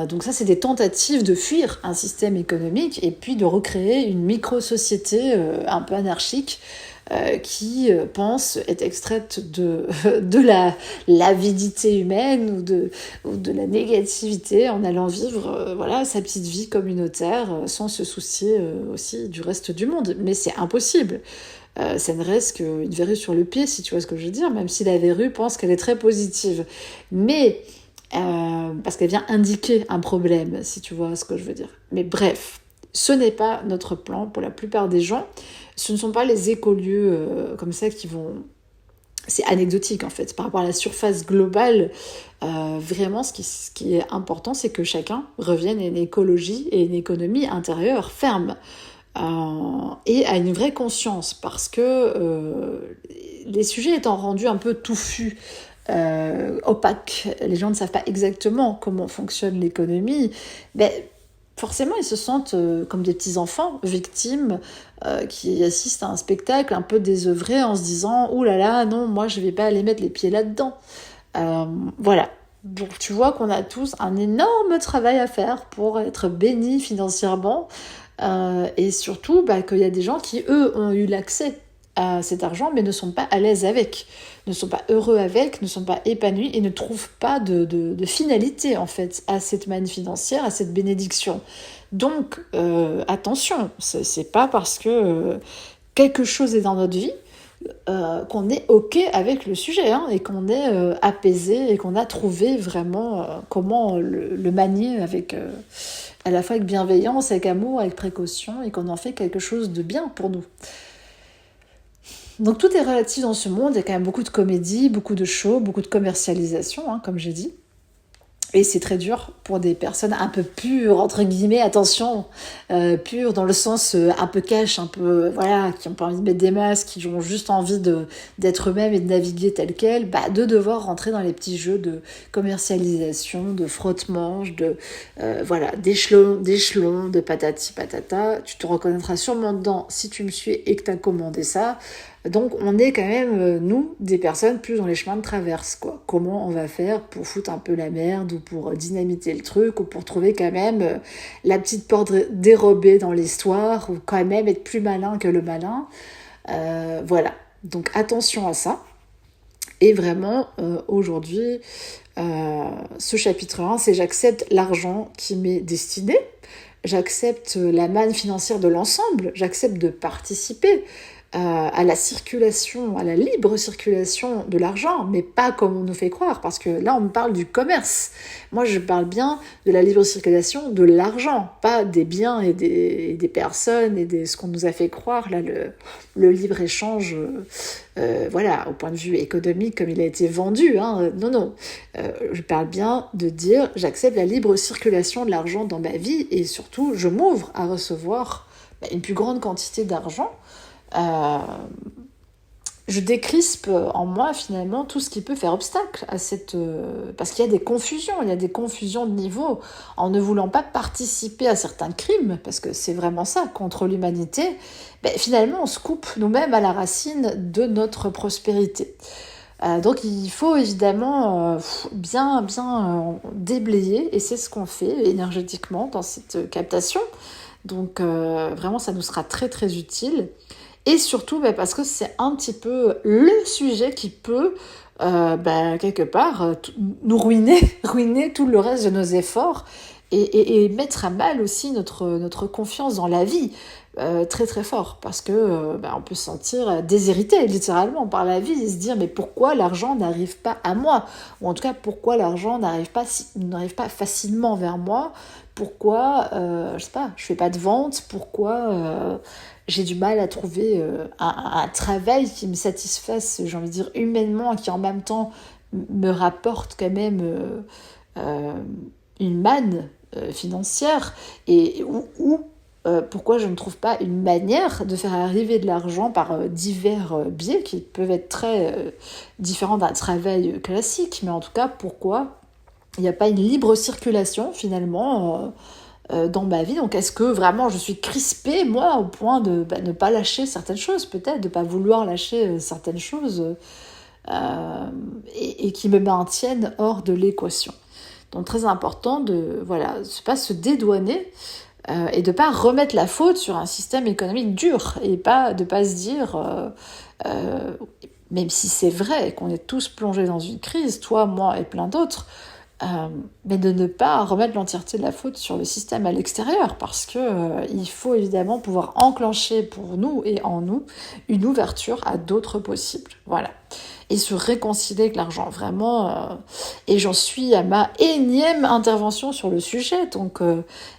Donc ça, c'est des tentatives de fuir un système économique et puis de recréer une micro-société un peu anarchique qui pense être extraite de l'avidité humaine ou de la négativité en allant vivre sa petite vie communautaire sans se soucier aussi du reste du monde. Mais c'est impossible. Ça ne reste qu'une verrue sur le pied, si tu vois ce que je veux dire, même si la verrue pense qu'elle est très positive. Mais parce qu'elle vient indiquer un problème, si tu vois ce que je veux dire. Mais bref, ce n'est pas notre plan pour la plupart des gens. Ce ne sont pas les écolieux comme ça qui vont... C'est anecdotique en fait. Par rapport à la surface globale, vraiment ce qui est important, c'est que chacun revienne à une écologie et une économie intérieure ferme. Et à une vraie conscience, parce que les sujets étant rendus un peu touffus, opaques, les gens ne savent pas exactement comment fonctionne l'économie, forcément ils se sentent comme des petits enfants victimes qui assistent à un spectacle un peu désœuvré en se disant « Ouh là là, non, moi je vais pas aller mettre les pieds là-dedans ». Voilà. Donc tu vois qu'on a tous un énorme travail à faire pour être bénis financièrement, et surtout qu'il y a des gens qui, eux, ont eu l'accès à cet argent, mais ne sont pas à l'aise avec, ne sont pas heureux avec, ne sont pas épanouis et ne trouvent pas de finalité en fait à cette manne financière, à cette bénédiction. Donc attention, c'est pas parce que quelque chose est dans notre vie qu'on est ok avec le sujet et qu'on est apaisé et qu'on a trouvé vraiment comment le manier avec à la fois avec bienveillance, avec amour, avec précaution et qu'on en fait quelque chose de bien pour nous. Donc tout est relatif dans ce monde, il y a quand même beaucoup de comédie, beaucoup de show, beaucoup de commercialisation, comme j'ai dit. Et c'est très dur pour des personnes un peu pures, entre guillemets, attention, pures dans le sens un peu cash, un peu, voilà, qui n'ont pas envie de mettre des masques, qui ont juste envie d'être eux-mêmes et de naviguer tel quel, de devoir rentrer dans les petits jeux de commercialisation, de frotte-manche, d'échelons, de patati patata. Tu te reconnaîtras sûrement dedans si tu me suis et que tu as commandé ça. Donc on est quand même, nous, des personnes plus dans les chemins de traverse, quoi. Comment on va faire pour foutre un peu la merde ou pour dynamiter le truc ou pour trouver quand même la petite porte dérobée dans l'histoire ou quand même être plus malin que le malin. Voilà, donc attention à ça. Et vraiment, aujourd'hui, ce chapitre 1, c'est j'accepte l'argent qui m'est destiné, j'accepte la manne financière de l'ensemble, j'accepte de participer à la circulation, à la libre circulation de l'argent, mais pas comme on nous fait croire, parce que là on me parle du commerce. Moi je parle bien de la libre circulation de l'argent, pas des biens et des personnes et ce qu'on nous a fait croire, là le libre-échange, au point de vue économique comme il a été vendu. Non, je parle bien de dire j'accepte la libre circulation de l'argent dans ma vie et surtout je m'ouvre à recevoir une plus grande quantité d'argent. Je décrispe en moi finalement tout ce qui peut faire obstacle à cette... parce qu'il y a des confusions, de niveau. En ne voulant pas participer à certains crimes, parce que c'est vraiment ça, contre l'humanité, finalement on se coupe nous-mêmes à la racine de notre prospérité. Donc il faut évidemment bien déblayer, et c'est ce qu'on fait énergétiquement dans cette captation. Donc vraiment ça nous sera très très utile. Et surtout parce que c'est un petit peu le sujet qui peut, quelque part, nous ruiner tout le reste de nos efforts et mettre à mal aussi notre confiance dans la vie très très fort. Parce que on peut se sentir déshérité littéralement par la vie et se dire mais pourquoi l'argent n'arrive pas à moi ? Ou en tout cas pourquoi l'argent n'arrive pas facilement vers moi ? Pourquoi, je fais pas de vente ? Pourquoi j'ai du mal à trouver un travail qui me satisfasse, j'ai envie de dire, humainement, et qui en même temps me rapporte quand même une manne financière, et pourquoi je ne trouve pas une manière de faire arriver de l'argent par divers biais qui peuvent être très différents d'un travail classique, mais en tout cas, pourquoi il n'y a pas une libre circulation finalement dans ma vie. Donc est-ce que vraiment je suis crispée, moi, au point de ne pas lâcher certaines choses, peut-être, de ne pas vouloir lâcher certaines choses et qui me maintiennent hors de l'équation. Donc très important de pas se dédouaner et de ne pas remettre la faute sur un système économique dur et de pas se dire, même si c'est vrai qu'on est tous plongés dans une crise, toi, moi et plein d'autres, mais de ne pas remettre l'entièreté de la faute sur le système à l'extérieur, parce que il faut évidemment pouvoir enclencher pour nous et en nous une ouverture à d'autres possibles. Voilà. Et se réconcilier avec l'argent, vraiment. Et j'en suis à ma énième intervention sur le sujet. Donc,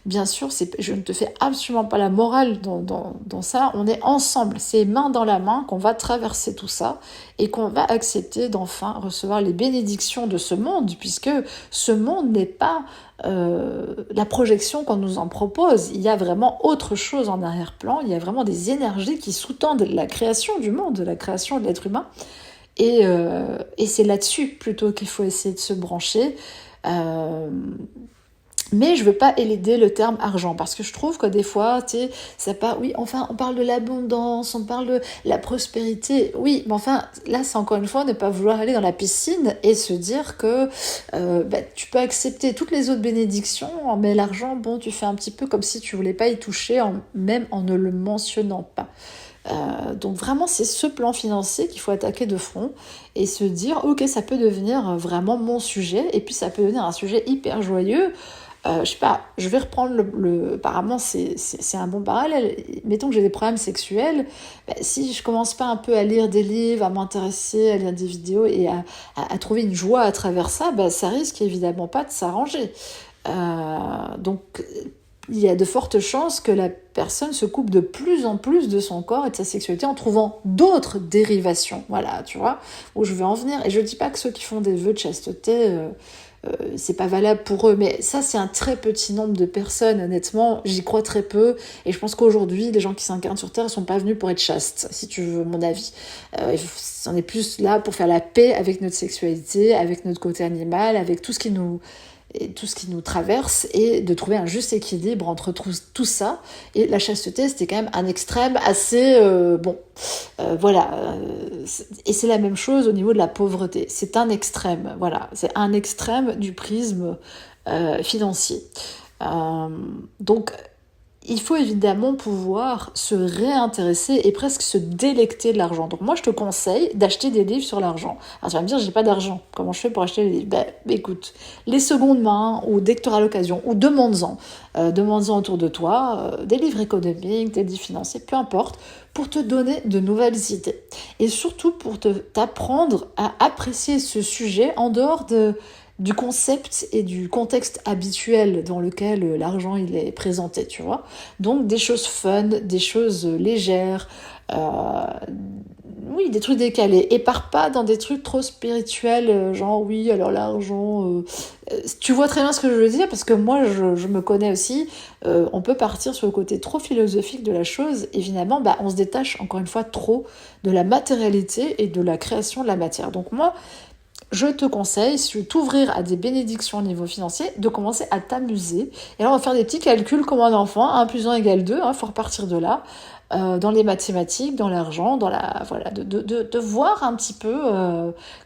bien sûr, je ne te fais absolument pas la morale dans ça. On est ensemble, c'est main dans la main qu'on va traverser tout ça et qu'on va accepter d'enfin recevoir les bénédictions de ce monde, puisque ce monde n'est pas la projection qu'on nous en propose. Il y a vraiment autre chose en arrière-plan. Il y a vraiment des énergies qui sous-tendent la création du monde, la création de l'être humain. Et c'est là-dessus plutôt qu'il faut essayer de se brancher. Mais je veux pas éluder le terme argent, parce que je trouve que des fois, on parle de l'abondance, on parle de la prospérité. Oui, mais enfin, là, c'est encore une fois ne pas vouloir aller dans la piscine et se dire que tu peux accepter toutes les autres bénédictions, mais l'argent, tu fais un petit peu comme si tu voulais pas y toucher, même en ne le mentionnant pas. Donc vraiment, c'est ce plan financier qu'il faut attaquer de front et se dire, ok, ça peut devenir vraiment mon sujet, et puis ça peut devenir un sujet hyper joyeux. Je sais pas, je vais reprendre apparemment c'est un bon parallèle. Mettons que j'ai des problèmes sexuels, si je commence pas un peu à lire des livres, à m'intéresser, à lire des vidéos et à trouver une joie à travers ça, ça risque évidemment pas de s'arranger. Donc il y a de fortes chances que la personne se coupe de plus en plus de son corps et de sa sexualité en trouvant d'autres dérivations. Voilà, tu vois, où je veux en venir. Et je dis pas que ceux qui font des vœux de chasteté, c'est pas valable pour eux, mais ça c'est un très petit nombre de personnes, honnêtement, j'y crois très peu, et je pense qu'aujourd'hui, les gens qui s'incarnent sur Terre, ils sont pas venus pour être chastes, si tu veux mon avis. On est plus là pour faire la paix avec notre sexualité, avec notre côté animal, avec tout ce qui nous traverse, et de trouver un juste équilibre entre tout ça. Et la chasteté, c'était quand même un extrême assez voilà. Et c'est la même chose au niveau de la pauvreté, c'est un extrême, voilà, c'est un extrême du prisme financier. Donc il faut évidemment pouvoir se réintéresser et presque se délecter de l'argent. Donc moi, je te conseille d'acheter des livres sur l'argent. Alors tu vas me dire, j'ai pas d'argent. Comment je fais pour acheter les livres ? Écoute, les secondes mains, ou dès que tu auras l'occasion, ou demande-en. Demande-en autour de toi, des livres économiques, des livres financiers, peu importe, pour te donner de nouvelles idées. Et surtout pour t'apprendre à apprécier ce sujet en dehors du concept et du contexte habituel dans lequel l'argent il est présenté, tu vois. Donc des choses fun, des choses légères, oui, des trucs décalés. Et pars pas dans des trucs trop spirituels, genre oui, alors l'argent... Tu vois très bien ce que je veux dire, parce que moi, je me connais aussi. On peut partir sur le côté trop philosophique de la chose, et finalement, on se détache encore une fois trop de la matérialité et de la création de la matière. Donc moi, je te conseille, si tu veux t'ouvrir à des bénédictions au niveau financier, de commencer à t'amuser. Et là, on va faire des petits calculs comme un enfant. 1 plus 1 égale 2, faut repartir de là. Dans les mathématiques, dans l'argent, voilà, de voir un petit peu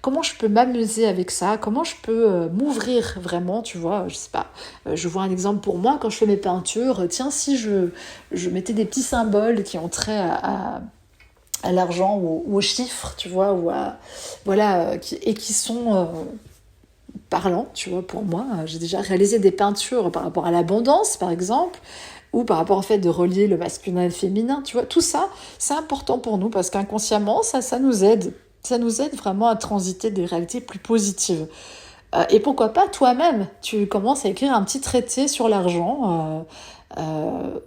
comment je peux m'amuser avec ça, comment je peux m'ouvrir vraiment, tu vois, je sais pas. Je vois un exemple pour moi, quand je fais mes peintures, tiens, si je mettais des petits symboles qui ont trait à l'argent ou aux chiffres, tu vois, qui sont parlants, tu vois, pour moi. J'ai déjà réalisé des peintures par rapport à l'abondance, par exemple, ou par rapport au fait de relier le masculin et le féminin, tu vois. Tout ça, c'est important pour nous, parce qu'inconsciemment, ça nous aide. Ça nous aide vraiment à transiter des réalités plus positives. Et pourquoi pas, toi-même, tu commences à écrire un petit traité sur l'argent,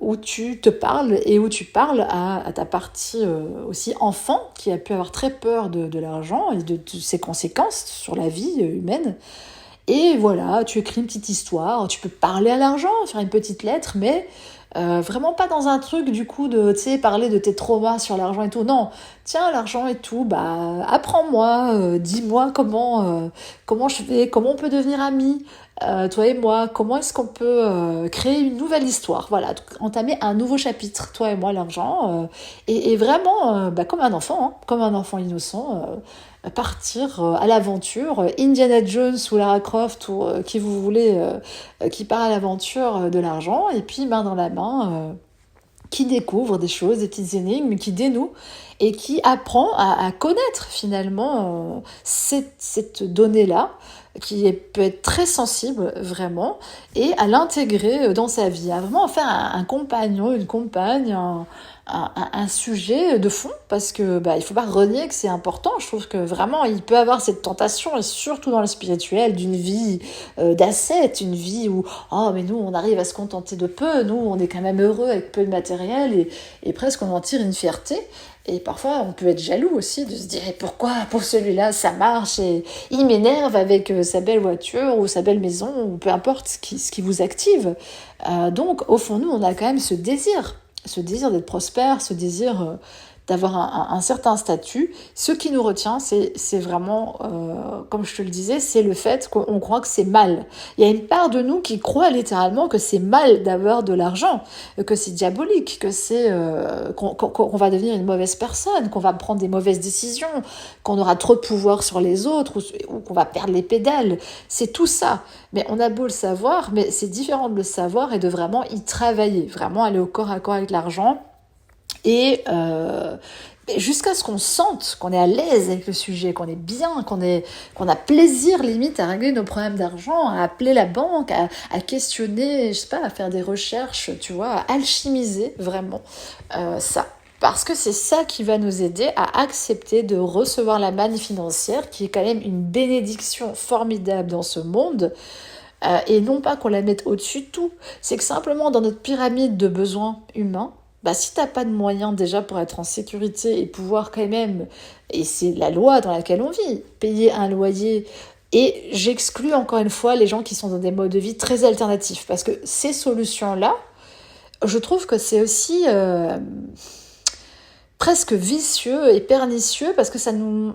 où tu te parles et où tu parles à ta partie aussi enfant, qui a pu avoir très peur de l'argent et de ses conséquences sur la vie humaine. Et voilà, tu écris une petite histoire, tu peux parler à l'argent, faire une petite lettre, mais vraiment pas dans un truc du coup de, tu sais, parler de tes traumas sur l'argent et tout. Non, tiens, l'argent et tout, apprends-moi, dis-moi comment je fais, comment on peut devenir amis, toi et moi, comment est-ce qu'on peut créer une nouvelle histoire, voilà, entamer un nouveau chapitre, toi et moi, l'argent, et vraiment, comme un enfant innocent, partir à l'aventure, Indiana Jones ou Lara Croft ou qui vous voulez, qui part à l'aventure de l'argent, et puis main dans la main, qui découvre des choses, des petites énigmes, qui dénoue et qui apprend à connaître finalement cette donnée-là, qui peut être très sensible vraiment, et à l'intégrer dans sa vie, à vraiment en faire un compagnon, une compagne, un sujet de fond, parce que il faut pas renier que c'est important. Je trouve que vraiment il peut avoir cette tentation, et surtout dans le spirituel, d'une vie d'ascète, une vie où mais nous on arrive à se contenter de peu, nous on est quand même heureux avec peu de matériel, et presque on en tire une fierté. Et parfois, on peut être jaloux aussi, de se dire pourquoi pour celui-là ça marche et il m'énerve avec sa belle voiture ou sa belle maison, ou peu importe ce qui vous active. Donc, au fond, nous, on a quand même ce désir d'être prospère, ce désir d'avoir un certain statut. Ce qui nous retient, c'est vraiment, comme je te le disais, c'est le fait qu'on croit que c'est mal. Il y a une part de nous qui croit littéralement que c'est mal d'avoir de l'argent, que c'est diabolique, que c'est qu'on va devenir une mauvaise personne, qu'on va prendre des mauvaises décisions, qu'on aura trop de pouvoir sur les autres, ou qu'on va perdre les pédales. C'est tout ça. Mais on a beau le savoir, mais c'est différent de le savoir et de vraiment y travailler, vraiment aller au corps à corps avec l'argent, Et jusqu'à ce qu'on sente qu'on est à l'aise avec le sujet, qu'on est bien, qu'on a plaisir limite à régler nos problèmes d'argent, à appeler la banque, à questionner, je sais pas, à faire des recherches, tu vois, à alchimiser vraiment ça. Parce que c'est ça qui va nous aider à accepter de recevoir la manne financière, qui est quand même une bénédiction formidable dans ce monde, et non pas qu'on la mette au-dessus de tout. C'est que simplement dans notre pyramide de besoins humains, si t'as pas de moyens déjà pour être en sécurité et pouvoir quand même, et c'est la loi dans laquelle on vit, payer un loyer, et j'exclus encore une fois les gens qui sont dans des modes de vie très alternatifs, parce que ces solutions-là, je trouve que c'est aussi presque vicieux et pernicieux, parce que ça nous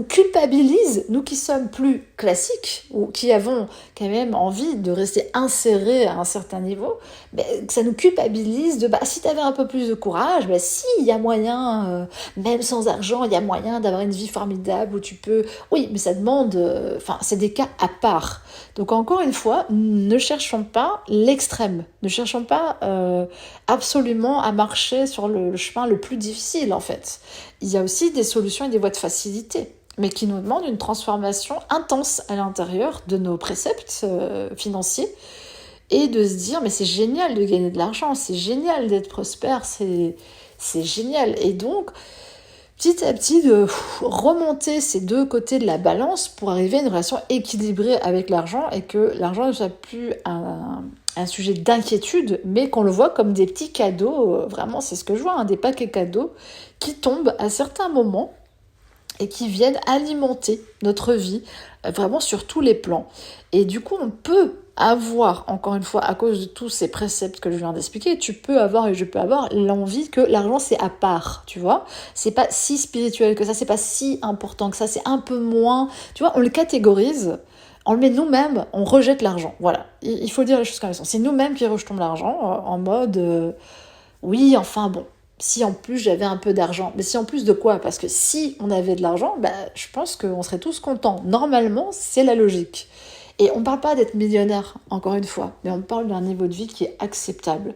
culpabilise, nous qui sommes plus classiques, ou qui avons quand même envie de rester insérés à un certain niveau, ça nous culpabilise de, si tu avais un peu plus de courage, si, il y a moyen, même sans argent, il y a moyen d'avoir une vie formidable où tu peux... Oui, mais ça demande... c'est des cas à part. Donc encore une fois, ne cherchons pas l'extrême, ne cherchons pas absolument à marcher sur le chemin le plus difficile, en fait. Il y a aussi des solutions et des voies de facilité, mais qui nous demandent une transformation intense à l'intérieur de nos préceptes financiers, et de se dire, mais c'est génial de gagner de l'argent, c'est génial d'être prospère, c'est génial. Et donc, petit à petit, de remonter ces deux côtés de la balance pour arriver à une relation équilibrée avec l'argent, et que l'argent ne soit plus un sujet d'inquiétude, mais qu'on le voit comme des petits cadeaux, vraiment c'est ce que je vois, des paquets cadeaux qui tombent à certains moments et qui viennent alimenter notre vie, vraiment sur tous les plans. Et du coup, on peut avoir, encore une fois, à cause de tous ces préceptes que je viens d'expliquer, tu peux avoir et je peux avoir l'envie que l'argent c'est à part, tu vois. C'est pas si spirituel que ça, c'est pas si important que ça, c'est un peu moins, tu vois, on le catégorise, on le met nous-mêmes, on rejette l'argent, voilà. Il faut dire les choses comme elles sont. C'est nous-mêmes qui rejetons l'argent en mode, oui, enfin bon, si en plus j'avais un peu d'argent. Mais si en plus de quoi? Parce que si on avait de l'argent, je pense qu'on serait tous contents. Normalement, c'est la logique. Et on ne parle pas d'être millionnaire, encore une fois, mais on parle d'un niveau de vie qui est acceptable,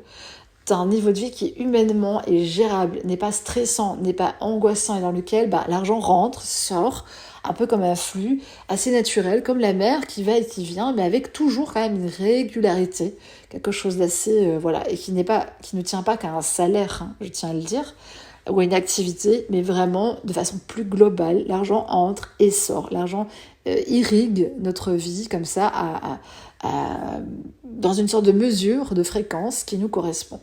d'un niveau de vie qui humainement est gérable, n'est pas stressant, n'est pas angoissant, et dans lequel l'argent rentre, sort, un peu comme un flux, assez naturel, comme la mer qui va et qui vient, mais avec toujours quand même une régularité, quelque chose d'assez, et qui ne tient pas qu'à un salaire, je tiens à le dire, ou à une activité, mais vraiment de façon plus globale. L'argent entre et sort, l'argent irrigue notre vie comme ça, dans une sorte de mesure, de fréquence qui nous correspond.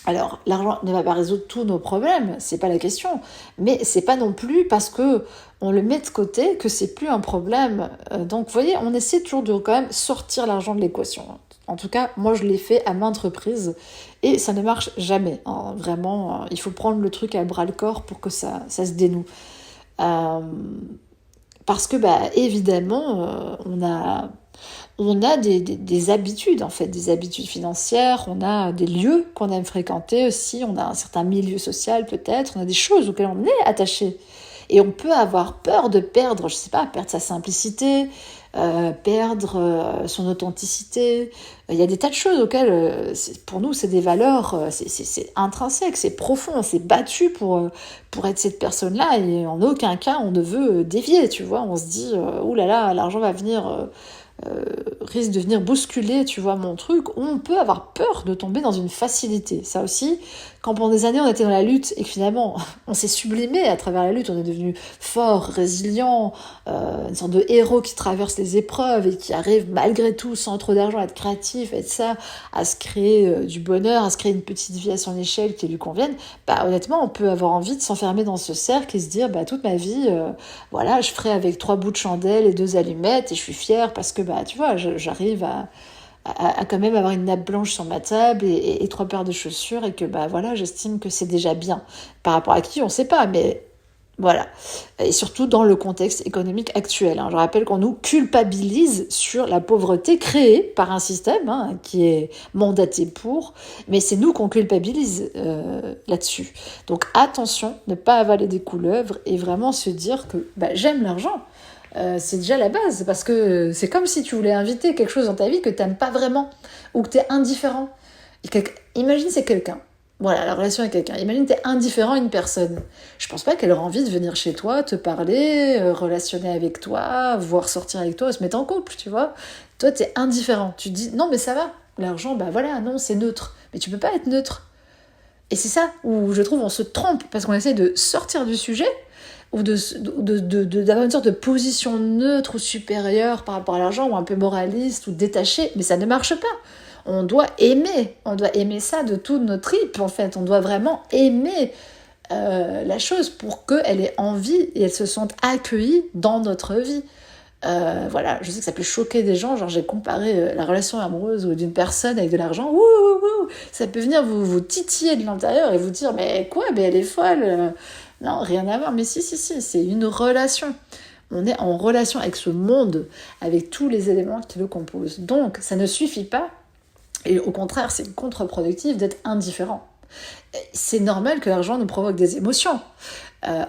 Alors, l'argent ne va pas résoudre tous nos problèmes, c'est pas la question, mais c'est pas non plus parce que on le met de côté que c'est plus un problème. Donc, vous voyez, on essaie toujours de quand même sortir l'argent de l'équation. En tout cas, moi, je l'ai fait à maintes reprises et ça ne marche jamais. Vraiment, il faut prendre le truc à bras-le-corps pour que ça se dénoue. Parce que, évidemment, on a des habitudes, en fait, des habitudes financières, on a des lieux qu'on aime fréquenter aussi, on a un certain milieu social peut-être, on a des choses auxquelles on est attaché. Et on peut avoir peur de perdre, je sais pas, perdre sa simplicité, perdre son authenticité. Il y a des tas de choses auxquelles, pour nous, c'est des valeurs, c'est intrinsèque, c'est profond, on s'est battu pour être cette personne-là, et en aucun cas on ne veut dévier, tu vois. On se dit, oulala, l'argent va venir... risque de venir bousculer, tu vois, mon truc, où on peut avoir peur de tomber dans une facilité. Ça aussi, quand pendant des années on était dans la lutte et que finalement on s'est sublimé à travers la lutte, on est devenu fort, résilient, une sorte de héros qui traverse les épreuves et qui arrive malgré tout, sans trop d'argent, à être créatif, à être ça, à se créer du bonheur, à se créer une petite vie à son échelle qui lui convienne. Honnêtement, on peut avoir envie de s'enfermer dans ce cercle et se dire, toute ma vie, je ferai avec 3 bouts de chandelle et 2 allumettes et je suis fière parce que tu vois, j'arrive à quand même avoir une nappe blanche sur ma table et 3 paires de chaussures, et que j'estime que c'est déjà bien. Par rapport à qui, on sait pas, mais voilà. Et surtout dans le contexte économique actuel. Je rappelle qu'on nous culpabilise sur la pauvreté créée par un système qui est mandaté pour, mais c'est nous qu'on culpabilise là-dessus. Donc attention, ne pas avaler des couleuvres et vraiment se dire que j'aime l'argent. C'est déjà la base, parce que c'est comme si tu voulais inviter quelque chose dans ta vie que tu n'aimes pas vraiment, ou que tu es indifférent. Imagine, c'est quelqu'un, Voilà, la relation avec quelqu'un. Imagine que tu es indifférent à une personne. Je pense pas qu'elle aura envie de venir chez toi, te parler, relationner avec toi, voir sortir avec toi, se mettre en couple, tu vois. Toi, tu es indifférent. Tu te dis, non, mais ça va. L'argent, bah voilà, non, c'est neutre. Mais tu peux pas être neutre. Et c'est ça où je trouve on se trompe, parce qu'on essaie de sortir du sujet, ou d'avoir une sorte de position neutre ou supérieure par rapport à l'argent, ou un peu moraliste, ou détachée, mais ça ne marche pas. On doit aimer ça de toute notre tripes, en fait. On doit vraiment aimer la chose pour qu'elle ait envie et elle se sente accueillie dans notre vie. Voilà, je sais que ça peut choquer des gens, genre j'ai comparé la relation amoureuse d'une personne avec de l'argent, ça peut venir vous titiller de l'intérieur et vous dire mais quoi, mais elle est folle. Non, rien à voir, mais si, c'est une relation. On est en relation avec ce monde, avec tous les éléments qui le composent. Donc, ça ne suffit pas, et au contraire, c'est contre-productif d'être indifférent. C'est normal que l'argent nous provoque des émotions.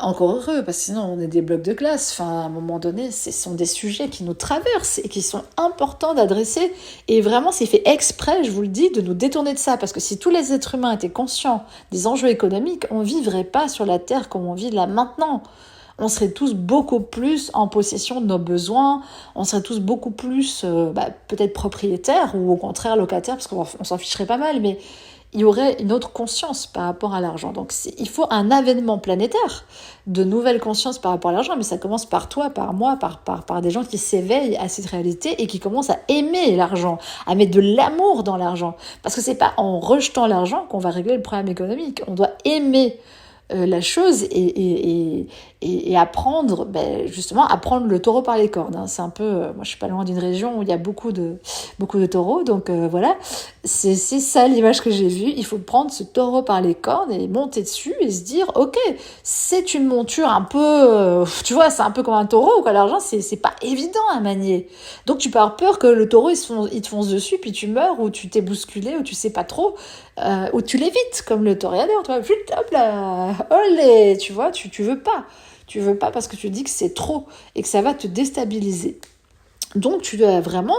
Encore heureux, parce que sinon on est des blocs de glace. Enfin, à un moment donné, ce sont des sujets qui nous traversent et qui sont importants d'adresser. Et vraiment, c'est fait exprès, je vous le dis, de nous détourner de ça. Parce que si tous les êtres humains étaient conscients des enjeux économiques, on ne vivrait pas sur la Terre comme on vit là maintenant. On serait tous beaucoup plus en possession de nos besoins, on serait tous beaucoup plus peut-être propriétaires ou au contraire locataires, parce qu'on s'en ficherait pas mal, mais il y aurait une autre conscience par rapport à l'argent. Donc il faut un avènement planétaire de nouvelles consciences par rapport à l'argent, mais ça commence par toi, par moi, par des gens qui s'éveillent à cette réalité et qui commencent à aimer l'argent, à mettre de l'amour dans l'argent. Parce que c'est pas en rejetant l'argent qu'on va régler le problème économique. On doit aimer la chose et apprendre, justement, à prendre le taureau par les cornes. Hein. C'est un peu, moi je suis pas loin d'une région où il y a beaucoup de taureaux, donc voilà, c'est ça l'image que j'ai vue. Il faut prendre ce taureau par les cornes et monter dessus et se dire, ok, c'est une monture un peu, tu vois, c'est un peu comme un taureau, quoi. L'argent, c'est pas évident à manier. Donc tu peux avoir peur que le taureau, il te fonce dessus, puis tu meurs, ou tu t'es bousculé, ou tu sais pas trop, ou tu l'évites, comme le toréador, tu vois, hop là, olé, tu vois, tu veux pas. Tu veux pas parce que tu dis que c'est trop et que ça va te déstabiliser. Donc tu dois vraiment,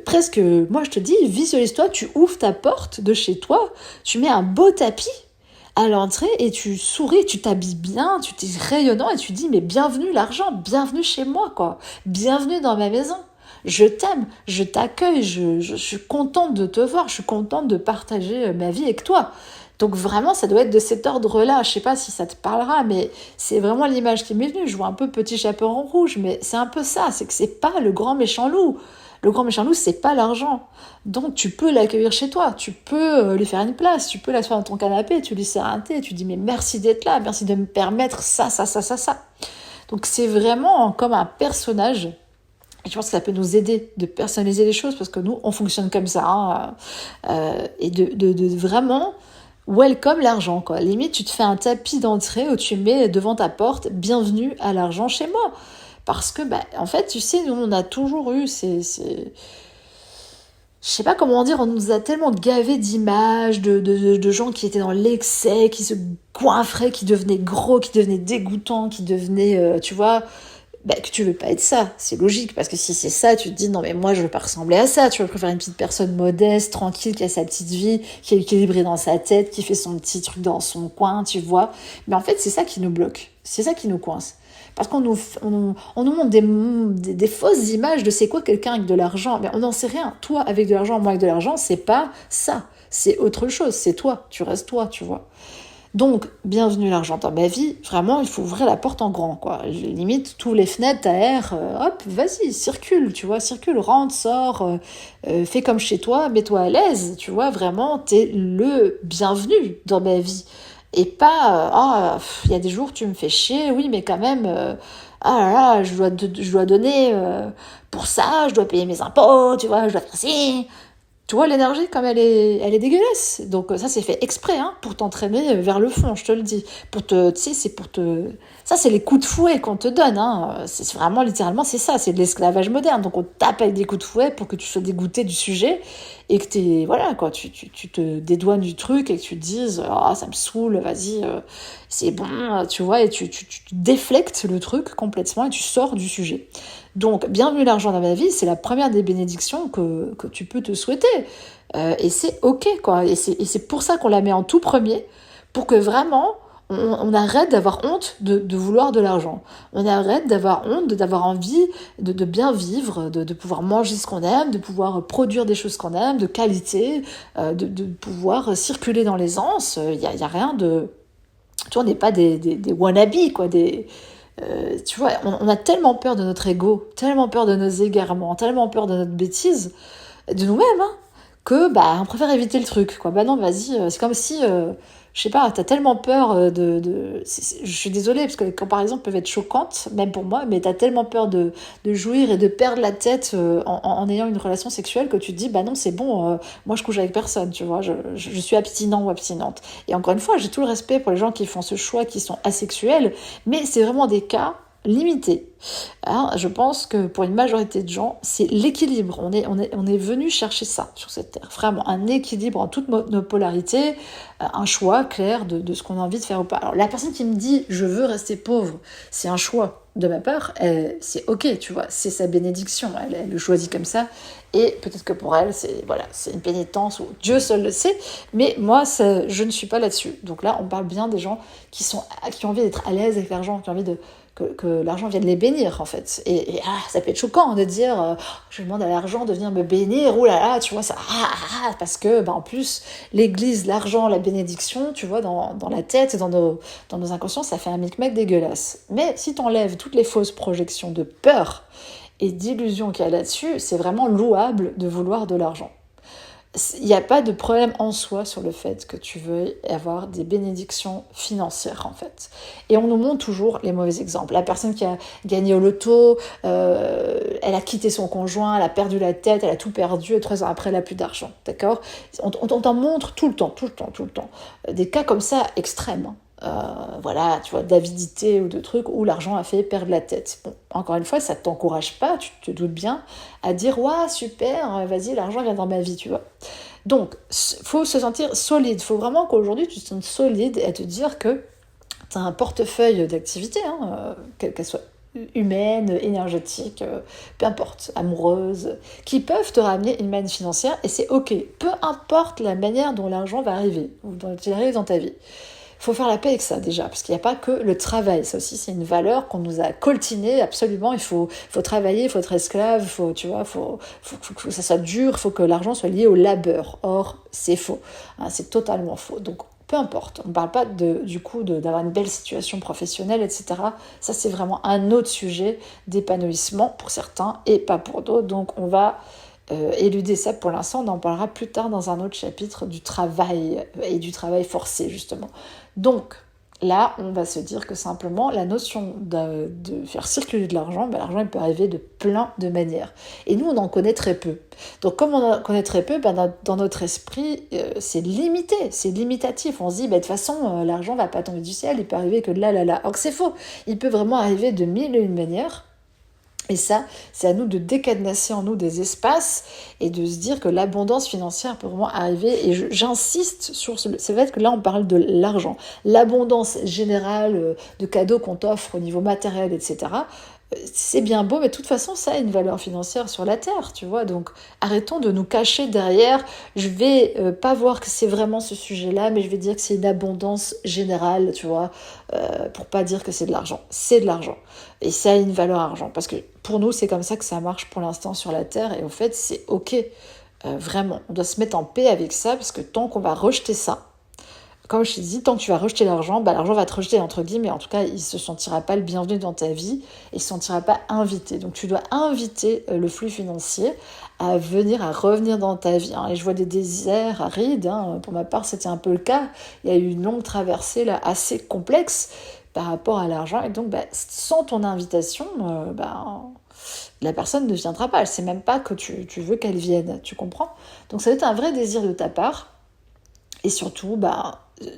presque, moi je te dis, visualise-toi, tu ouvres ta porte de chez toi, tu mets un beau tapis à l'entrée et tu souris, tu t'habilles bien, tu t'es rayonnant et tu dis mais bienvenue l'argent, bienvenue chez moi quoi, bienvenue dans ma maison. Je t'aime, je t'accueille, je suis contente de te voir, je suis contente de partager ma vie avec toi. Donc vraiment, ça doit être de cet ordre-là. Je sais pas si ça te parlera, mais c'est vraiment l'image qui m'est venue. Je vois un peu Petit Chaperon Rouge, mais c'est un peu ça. C'est que c'est pas le grand méchant loup. Le grand méchant loup, c'est pas l'argent. Donc tu peux l'accueillir chez toi, tu peux lui faire une place, tu peux l'asseoir dans ton canapé, tu lui sers un thé, tu dis mais merci d'être là, merci de me permettre ça. Donc c'est vraiment comme un personnage. Et je pense que ça peut nous aider de personnaliser les choses parce que nous, on fonctionne comme ça. Hein, et de vraiment welcome l'argent, quoi. Limite, tu te fais un tapis d'entrée où tu mets devant ta porte bienvenue à l'argent chez moi. Parce que, en fait, tu sais, nous, on a toujours eu je sais pas comment dire, on nous a tellement gavé d'images de gens qui étaient dans l'excès, qui se goinfraient, qui devenaient gros, qui devenaient dégoûtants, qui devenaient, tu vois, que tu veux pas être ça, c'est logique, parce que si c'est ça, tu te dis, non mais moi je veux pas ressembler à ça, tu vas préférer une petite personne modeste, tranquille, qui a sa petite vie, qui est équilibrée dans sa tête, qui fait son petit truc dans son coin, tu vois. Mais en fait, c'est ça qui nous bloque, c'est ça qui nous coince. Parce qu'on nous montre des fausses images de c'est quoi quelqu'un avec de l'argent, mais on n'en sait rien. Toi avec de l'argent, moi avec de l'argent, c'est pas ça, c'est autre chose, c'est toi, tu restes toi, tu vois. Donc, bienvenue l'argent dans ma vie, vraiment, il faut ouvrir la porte en grand, quoi. Limite, tous les fenêtres à air, hop, vas-y, circule, tu vois, circule, rentre, sors, fais comme chez toi, mets-toi à l'aise, tu vois, vraiment, t'es le bienvenu dans ma vie. Et pas, il y a des jours, tu me fais chier, oui, mais quand même, ah là là, je dois donner pour ça, je dois payer mes impôts, tu vois, je dois faire ci. Tu vois l'énergie comme elle est dégueulasse. Donc ça c'est fait exprès pour t'entraîner vers le fond, je te le dis. Ça c'est les coups de fouet qu'on te donne. C'est vraiment littéralement c'est ça, c'est de l'esclavage moderne. Donc on tape avec des coups de fouet pour que tu sois dégoûté du sujet et que tu te dédouanes du truc et que tu te dises ça me saoule, vas-y c'est bon, tu vois, et tu déflectes le truc complètement et tu sors du sujet. Donc, bienvenue l'argent dans ma vie, c'est la première des bénédictions que tu peux te souhaiter. Et c'est OK, quoi. Et c'est pour ça qu'on la met en tout premier, pour que vraiment, on arrête d'avoir honte de vouloir de l'argent. On arrête d'avoir honte, d'avoir envie de bien vivre, de pouvoir manger ce qu'on aime, de pouvoir produire des choses qu'on aime, de qualité, de pouvoir circuler dans l'aisance. Il y a rien de... Tu vois, on n'est pas des wannabes, quoi, tu vois, on a tellement peur de notre ego, tellement peur de nos égarements, tellement peur de notre bêtise, de nous-mêmes, hein, que on préfère éviter le truc, quoi. Bah non, vas-y, c'est comme si, je sais pas, t'as tellement peur je suis désolée, parce que les comparaisons peuvent être choquantes, même pour moi, mais t'as tellement peur de jouir et de perdre la tête en ayant une relation sexuelle que tu te dis, bah non, c'est bon, moi je couche avec personne, tu vois, je suis abstinent ou abstinente. Et encore une fois, j'ai tout le respect pour les gens qui font ce choix, qui sont asexuels, mais c'est vraiment des cas limité. Alors, je pense que pour une majorité de gens, c'est l'équilibre. On est venu chercher ça sur cette terre. Vraiment, un équilibre en toutes nos polarités, un choix clair de ce qu'on a envie de faire ou pas. Alors, la personne qui me dit « je veux rester pauvre », c'est un choix de ma part, c'est ok, tu vois, c'est sa bénédiction, elle le choisit comme ça, et peut-être que pour elle, c'est une pénitence, ou Dieu seul le sait, mais moi, je ne suis pas là-dessus. Donc là, on parle bien des gens qui ont envie d'être à l'aise avec l'argent, qui ont envie que l'argent vienne les bénir, en fait. Et ça peut être choquant de dire je demande à l'argent de venir me bénir, oh là là, tu vois, ça, parce que, en plus, l'église, l'argent, la bénédiction, tu vois, dans la tête, dans nos inconscients, ça fait un micmac dégueulasse. Mais si t'enlèves toutes les fausses projections de peur et d'illusion qu'il y a là-dessus, c'est vraiment louable de vouloir de l'argent. Il n'y a pas de problème en soi sur le fait que tu veuilles avoir des bénédictions financières, en fait. Et on nous montre toujours les mauvais exemples. La personne qui a gagné au loto, elle a quitté son conjoint, elle a perdu la tête, elle a tout perdu, et 3 ans après, elle n'a plus d'argent. D'accord ? On t'en montre tout le temps. Des cas comme ça extrêmes, hein. Voilà, tu vois, d'avidité ou de trucs où l'argent a fait perdre la tête. Bon, encore une fois, ça ne t'encourage pas, tu te doutes bien, à dire « Ouah, super, vas-y, l'argent vient dans ma vie », tu vois. Donc, faut se sentir solide. Faut vraiment qu'aujourd'hui, tu te sentes solide et à te dire que tu as un portefeuille d'activités, qu'elles soient humaines, énergétiques, peu importe, amoureuses, qui peuvent te ramener une manne financière, et c'est ok. Peu importe la manière dont l'argent va arriver, ou dont il arrive dans ta vie. Il faut faire la paix avec ça déjà, parce qu'il n'y a pas que le travail. Ça aussi, c'est une valeur qu'on nous a coltinée absolument. Il faut travailler, il faut être esclave, faut que ça soit dur, il faut que l'argent soit lié au labeur. Or, c'est faux. C'est totalement faux. Donc, peu importe. On ne parle pas du coup d'avoir une belle situation professionnelle, etc. Ça, c'est vraiment un autre sujet d'épanouissement pour certains et pas pour d'autres. Donc, on va éluder ça pour l'instant. On en parlera plus tard dans un autre chapitre du travail et du travail forcé, justement. Donc, là, on va se dire que simplement, la notion de faire circuler de l'argent, l'argent, il peut arriver de plein de manières. Et nous, on en connaît très peu. Donc, comme on en connaît très peu, dans notre esprit, c'est limité, c'est limitatif. On se dit, de toute façon, l'argent ne va pas tomber du ciel, il peut arriver que de là. Alors que c'est faux. Il peut vraiment arriver de 1001 manières. Et ça, c'est à nous de décadenasser en nous des espaces et de se dire que l'abondance financière peut vraiment arriver. Et j'insiste sur ce fait que là, on parle de l'argent. L'abondance générale de cadeaux qu'on t'offre au niveau matériel, etc., c'est bien beau, mais de toute façon, ça a une valeur financière sur la Terre, tu vois. Donc, arrêtons de nous cacher derrière. Je vais pas voir que c'est vraiment ce sujet-là, mais je vais dire que c'est une abondance générale, tu vois, pour pas dire que c'est de l'argent. C'est de l'argent. Et ça a une valeur argent. Parce que pour nous, c'est comme ça que ça marche pour l'instant sur la Terre. Et en fait, c'est OK. Vraiment, on doit se mettre en paix avec ça, parce que tant qu'on va rejeter ça, comme je t'ai dit, tant que tu vas rejeter l'argent, l'argent va te rejeter, entre guillemets. En tout cas, il ne se sentira pas le bienvenu dans ta vie et il ne se sentira pas invité. Donc, tu dois inviter le flux financier à revenir dans ta vie. Et je vois des déserts arides. Pour ma part, c'était un peu le cas. Il y a eu une longue traversée là, assez complexe par rapport à l'argent. Et donc, sans ton invitation, la personne ne viendra pas. Elle ne sait même pas que tu veux qu'elle vienne. Tu comprends ? Donc, ça va être un vrai désir de ta part. Et surtout,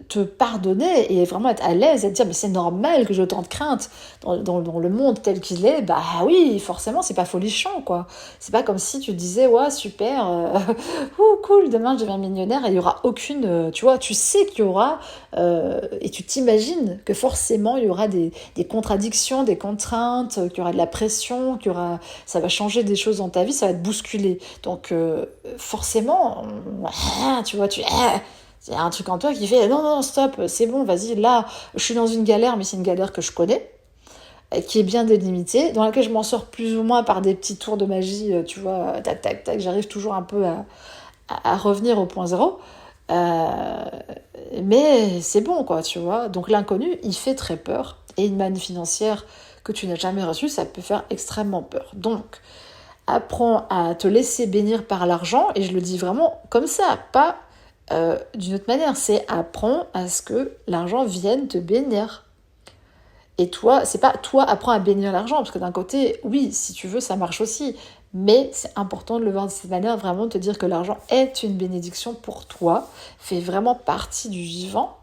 te pardonner et vraiment être à l'aise et te dire mais c'est normal que j'ai autant de crainte dans le monde tel qu'il est, bah oui, forcément c'est pas folichon quoi. C'est pas comme si tu disais ouais super, cool, demain je deviens millionnaire et il y aura aucune, tu vois, tu sais qu'il y aura et tu t'imagines que forcément il y aura des contradictions, des contraintes, qu'il y aura de la pression, ça va changer des choses dans ta vie, ça va te bousculer. Donc forcément, tu vois, c'est un truc en toi qui fait non, stop, c'est bon, vas-y, là, je suis dans une galère, mais c'est une galère que je connais, qui est bien délimitée, dans laquelle je m'en sors plus ou moins par des petits tours de magie, tu vois, tac, tac, tac, j'arrive toujours un peu à revenir au point zéro. Euh, mais c'est bon, quoi, tu vois. Donc l'inconnu, il fait très peur. Et une manne financière que tu n'as jamais reçue, ça peut faire extrêmement peur. Donc, apprends à te laisser bénir par l'argent, et je le dis vraiment comme ça, pas d'une autre manière. C'est apprends à ce que l'argent vienne te bénir. Et toi, c'est pas toi apprends à bénir l'argent, parce que d'un côté, oui, si tu veux, ça marche aussi. Mais c'est important de le voir de cette manière, vraiment de te dire que l'argent est une bénédiction pour toi, fait vraiment partie du vivant,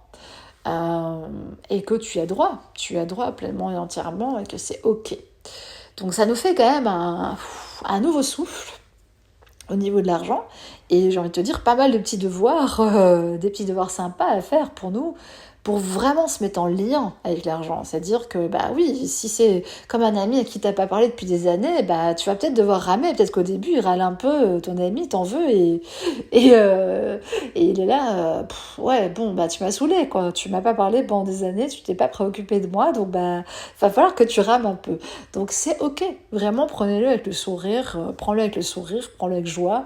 et que tu as droit pleinement et entièrement, et que c'est ok. Donc ça nous fait quand même un nouveau souffle au niveau de l'argent, et j'ai envie de te dire pas mal de petits devoirs, des petits devoirs sympas à faire pour nous, pour vraiment se mettre en lien avec l'argent. C'est-à-dire que, bah oui, si c'est comme un ami à qui t'as pas parlé depuis des années, bah tu vas peut-être devoir ramer, peut-être qu'au début il râle un peu, ton ami t'en veut, et, euh, et il est là, ouais, bon, bah tu m'as saoulé, quoi, tu m'as pas parlé pendant des années, tu t'es pas préoccupé de moi, donc bah va falloir que tu rames un peu. Donc c'est ok, vraiment prenez-le avec le sourire, prends-le avec le sourire, prends-le avec joie.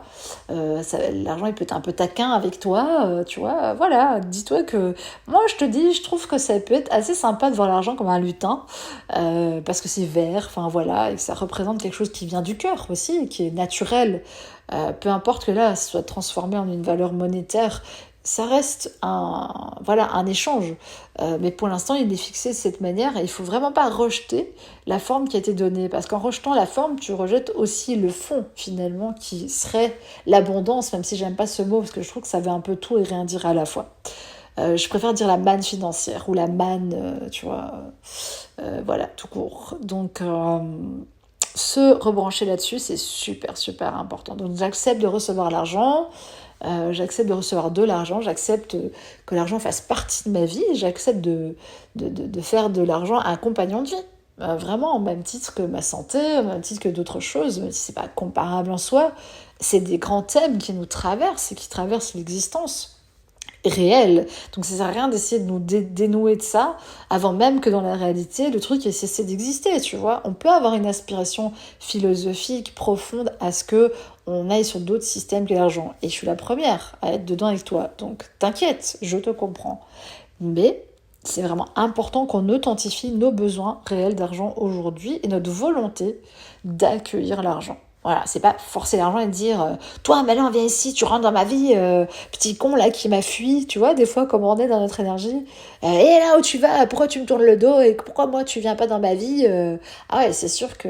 L'argent il peut être un peu taquin avec toi, tu vois, voilà, dis-toi que moi je te dis, je trouve que ça peut être assez sympa de voir l'argent comme un lutin, parce que c'est vert, enfin voilà, et que ça représente quelque chose qui vient du cœur aussi, qui est naturel, peu importe que là ça soit transformé en une valeur monétaire, ça reste un échange. Mais pour l'instant, il est fixé de cette manière et il faut vraiment pas rejeter la forme qui a été donnée. Parce qu'en rejetant la forme, tu rejettes aussi le fond, finalement, qui serait l'abondance, même si j'aime pas ce mot, parce que je trouve que ça veut un peu tout et rien dire à la fois. Je préfère dire la manne financière ou la manne, tu vois, voilà, tout court. Donc, se rebrancher là-dessus, c'est super, super important. Donc, j'accepte de recevoir l'argent. J'accepte de recevoir de l'argent, j'accepte que l'argent fasse partie de ma vie, j'accepte de faire de l'argent un compagnon de vie. Vraiment, au même titre que ma santé, au même titre que d'autres choses, même si c'est pas comparable en soi, c'est des grands thèmes qui nous traversent et qui traversent l'existence réel. Donc ça sert à rien d'essayer de nous dénouer de ça avant même que dans la réalité le truc ait cessé d'exister, tu vois. On peut avoir une aspiration philosophique profonde à ce que on aille sur d'autres systèmes que l'argent. Et je suis la première à être dedans avec toi. Donc t'inquiète, je te comprends. Mais c'est vraiment important qu'on authentifie nos besoins réels d'argent aujourd'hui et notre volonté d'accueillir l'argent. Voilà, c'est pas forcer l'argent et dire toi maintenant viens ici, tu rentres dans ma vie, petit con là qui m'a fui, tu vois, des fois comme on est dans notre énergie, et là où tu vas, pourquoi tu me tournes le dos et pourquoi moi tu viens pas dans ma vie, ah ouais c'est sûr que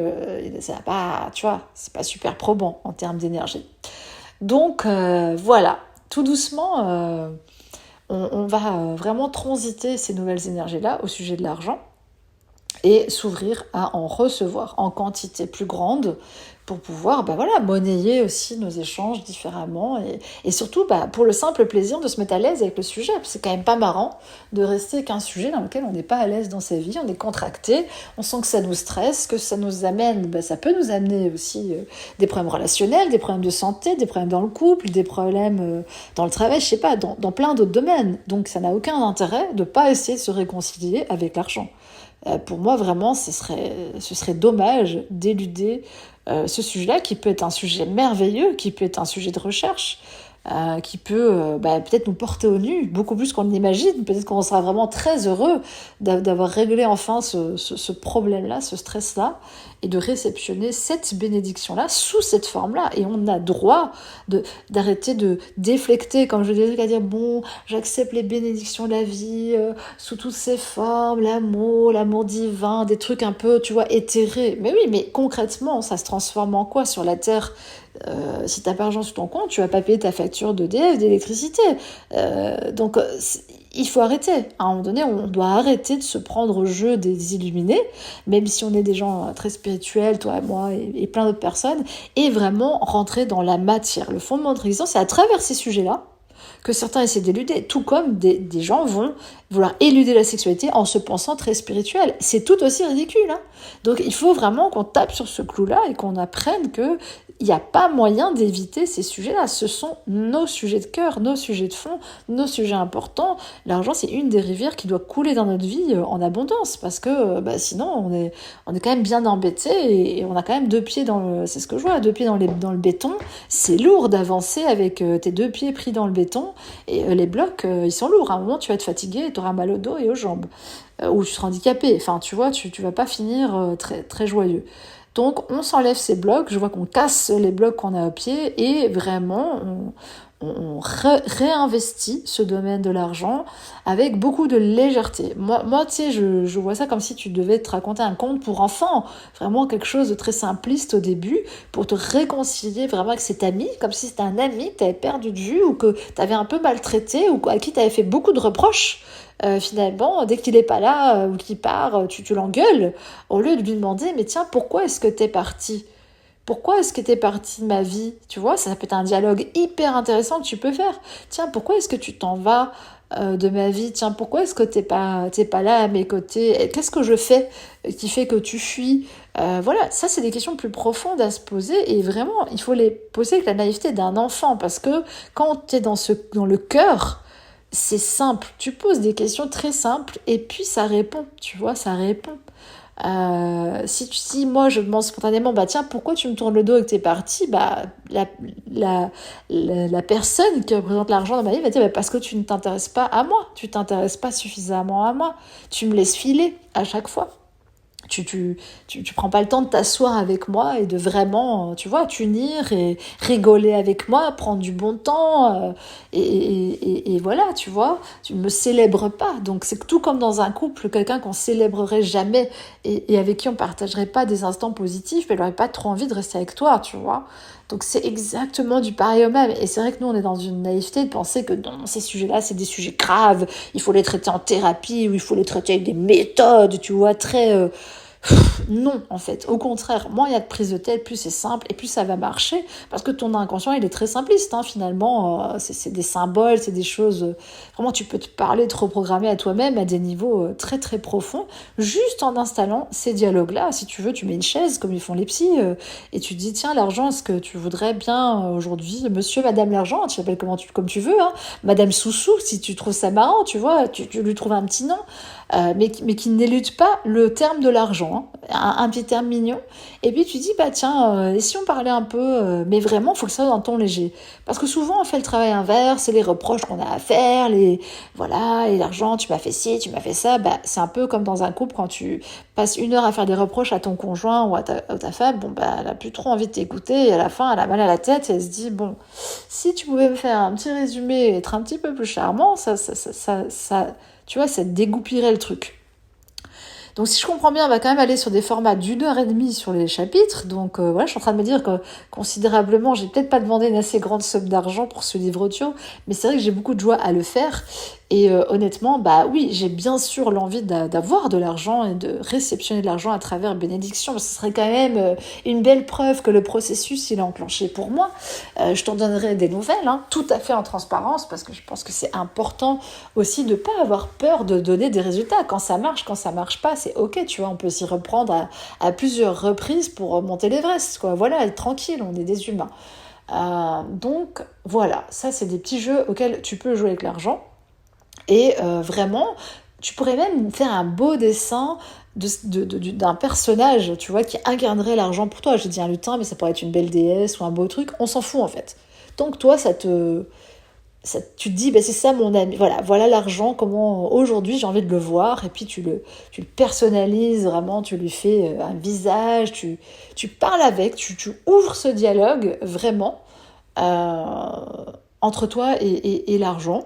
ça va pas, tu vois, c'est pas super probant en termes d'énergie. Donc voilà, tout doucement on va vraiment transiter ces nouvelles énergies là au sujet de l'argent et s'ouvrir à en recevoir en quantité plus grande pour pouvoir monnayer aussi nos échanges différemment et surtout pour le simple plaisir de se mettre à l'aise avec le sujet. C'est quand même pas marrant de rester qu'un sujet dans lequel on n'est pas à l'aise dans sa vie, on est contracté, on sent que ça nous stresse, que ça nous amène, ça peut nous amener aussi des problèmes relationnels, des problèmes de santé, des problèmes dans le couple, des problèmes dans le travail, je sais pas, dans plein d'autres domaines. Donc ça n'a aucun intérêt de pas essayer de se réconcilier avec l'argent. Pour moi, vraiment, ce serait dommage d'éluder ce sujet-là, qui peut être un sujet merveilleux, qui peut être un sujet de recherche, qui peut peut-être nous porter au nu, beaucoup plus qu'on l'imagine. Peut-être qu'on sera vraiment très heureux d'avoir réglé enfin ce problème-là, ce stress-là, et de réceptionner cette bénédiction-là sous cette forme-là. Et on a droit d'arrêter de déflecter, comme je disais, à dire bon, j'accepte les bénédictions de la vie sous toutes ses formes, l'amour divin, des trucs un peu, tu vois, éthérés. Mais oui, mais concrètement, ça se transforme en quoi sur la Terre? Si t'as pas d'argent sur ton compte, tu vas pas payer ta facture d'EDF, d'électricité. Donc il faut arrêter. À un moment donné, on doit arrêter de se prendre au jeu des illuminés, même si on est des gens très spirituels, toi et moi, et plein d'autres personnes, et vraiment rentrer dans la matière. Le fondement de notre existence, c'est à travers ces sujets-là que certains essaient d'éluder, tout comme des gens vont vouloir éluder la sexualité en se pensant très spirituel. C'est tout aussi ridicule. Hein. Donc il faut vraiment qu'on tape sur ce clou-là et qu'on apprenne que il n'y a pas moyen d'éviter ces sujets-là. Ce sont nos sujets de cœur, nos sujets de fond, nos sujets importants. L'argent, c'est une des rivières qui doit couler dans notre vie en abondance, parce que sinon, on est quand même bien embêté et on a quand même deux pieds dans le... C'est ce que je vois, deux pieds dans le béton. C'est lourd d'avancer avec tes deux pieds pris dans le béton et les blocs, ils sont lourds. À un moment, tu vas être fatigué, tu auras mal au dos et aux jambes. Ou tu seras handicapé. Enfin, tu vois, tu vas pas finir très, très joyeux. Donc, on s'enlève ces blocs, je vois qu'on casse les blocs qu'on a au pied et vraiment, on réinvestit ce domaine de l'argent avec beaucoup de légèreté. Moi tu sais, je vois ça comme si tu devais te raconter un conte pour enfants, vraiment quelque chose de très simpliste au début, pour te réconcilier vraiment avec cet ami, comme si c'était un ami que tu avais perdu de vue ou que tu avais un peu maltraité ou à qui tu avais fait beaucoup de reproches. Finalement, dès qu'il n'est pas là ou qu'il part, tu l'engueules, au lieu de lui demander, mais tiens, pourquoi est-ce que t'es parti ? Pourquoi est-ce que t'es parti de ma vie ? Tu vois, ça peut être un dialogue hyper intéressant que tu peux faire. Tiens, pourquoi est-ce que tu t'en vas de ma vie ? Tiens, pourquoi est-ce que t'es pas là à mes côtés ? Qu'est-ce que je fais qui fait que tu fuis ? Voilà, ça c'est des questions plus profondes à se poser et vraiment, il faut les poser avec la naïveté d'un enfant parce que quand t'es dans le cœur, c'est simple, tu poses des questions très simples et puis ça répond, tu vois, ça répond. Si moi je demande spontanément, bah tiens, pourquoi tu me tournes le dos et que t'es parti, bah la personne qui représente l'argent dans ma vie va dire, bah, parce que tu ne t'intéresses pas à moi, tu t'intéresses pas suffisamment à moi, tu me laisses filer à chaque fois. Tu prends pas le temps de t'asseoir avec moi et de vraiment, tu vois, t'unir et rigoler avec moi, prendre du bon temps, et voilà, tu vois, tu ne me célèbres pas. Donc c'est tout comme dans un couple, quelqu'un qu'on célébrerait jamais et avec qui on partagerait pas des instants positifs, mais il aurait pas trop envie de rester avec toi, tu vois. Donc c'est exactement du pareil au même. Et c'est vrai que nous, on est dans une naïveté de penser que non, ces sujets-là, c'est des sujets graves, il faut les traiter en thérapie, ou il faut les traiter avec des méthodes, tu vois, très... Non, en fait, au contraire, moins il y a de prise de tête, plus c'est simple et plus ça va marcher, parce que ton inconscient, il est très simpliste, hein, finalement, c'est des symboles, c'est des choses, vraiment tu peux te parler, te reprogrammer à toi-même à des niveaux très très profonds, juste en installant ces dialogues-là. Si tu veux, tu mets une chaise, comme ils font les psys, et tu dis, tiens, l'argent, est-ce que tu voudrais bien aujourd'hui, monsieur, madame l'argent, tu l'appelles comme tu veux, hein, madame Soussou, si tu trouves ça marrant, tu vois, tu lui trouves un petit nom, mais qui n'élude pas le terme de l'argent, hein, un petit terme mignon. Et puis tu dis, bah tiens, et si on parlait un peu, mais vraiment, il faut que ça soit d'un ton léger. Parce que souvent, on fait le travail inverse, c'est les reproches qu'on a à faire, voilà, et l'argent, tu m'as fait ci, tu m'as fait ça. Bah, c'est un peu comme dans un couple, quand tu passes 1 heure à faire des reproches à ton conjoint ou à ta femme, bon, bah, elle a plus trop envie de t'écouter, et à la fin, elle a mal à la tête, et elle se dit, bon, si tu pouvais me faire un petit résumé, et être un petit peu plus charmant, ça tu vois, ça dégoupillerait le truc. Donc si je comprends bien, on va quand même aller sur des formats d'1 heure et demie sur les chapitres. Donc voilà, je suis en train de me dire que considérablement, j'ai peut-être pas demandé une assez grande somme d'argent pour ce livre audio, mais c'est vrai que j'ai beaucoup de joie à le faire. Et honnêtement, bah oui, j'ai bien sûr l'envie d'avoir de l'argent et de réceptionner de l'argent à travers bénédiction. Parce que ce serait quand même une belle preuve que le processus, il est enclenché pour moi. Je t'en donnerai des nouvelles, hein, tout à fait en transparence, parce que je pense que c'est important aussi de pas avoir peur de donner des résultats. Quand ça marche pas, c'est ok, tu vois, on peut s'y reprendre à plusieurs reprises pour monter l'Everest, quoi. Voilà, être tranquille, on est des humains. Donc voilà, ça c'est des petits jeux auxquels tu peux jouer avec l'argent. Et vraiment, tu pourrais même faire un beau dessin d'un personnage, tu vois, qui incarnerait l'argent pour toi. J'ai dit un lutin, mais ça pourrait être une belle déesse ou un beau truc. On s'en fout, en fait. Tant que toi, tu te dis, bah, c'est ça mon ami. Voilà l'argent, comment aujourd'hui j'ai envie de le voir. Et puis tu le personnalises vraiment, tu lui fais un visage, tu parles avec, tu ouvres ce dialogue vraiment entre toi et l'argent.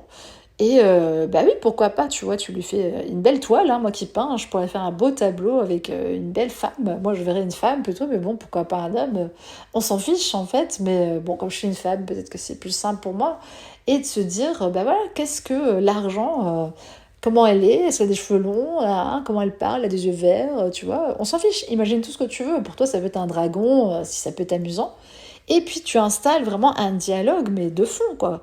Et bah oui, pourquoi pas, tu vois, tu lui fais une belle toile, hein, moi qui peins, je pourrais faire un beau tableau avec une belle femme. Moi, je verrais une femme plutôt, mais bon, pourquoi pas un homme? On s'en fiche, en fait, mais bon, comme je suis une femme, peut-être que c'est plus simple pour moi. Et de se dire, bah voilà, qu'est-ce que l'argent, comment elle est? Est-ce qu'elle a des cheveux longs? Hein, comment elle parle? Elle a des yeux verts? Tu vois, on s'en fiche, imagine tout ce que tu veux. Pour toi, ça peut être un dragon, si ça peut être amusant. Et puis, tu installes vraiment un dialogue, mais de fond, quoi.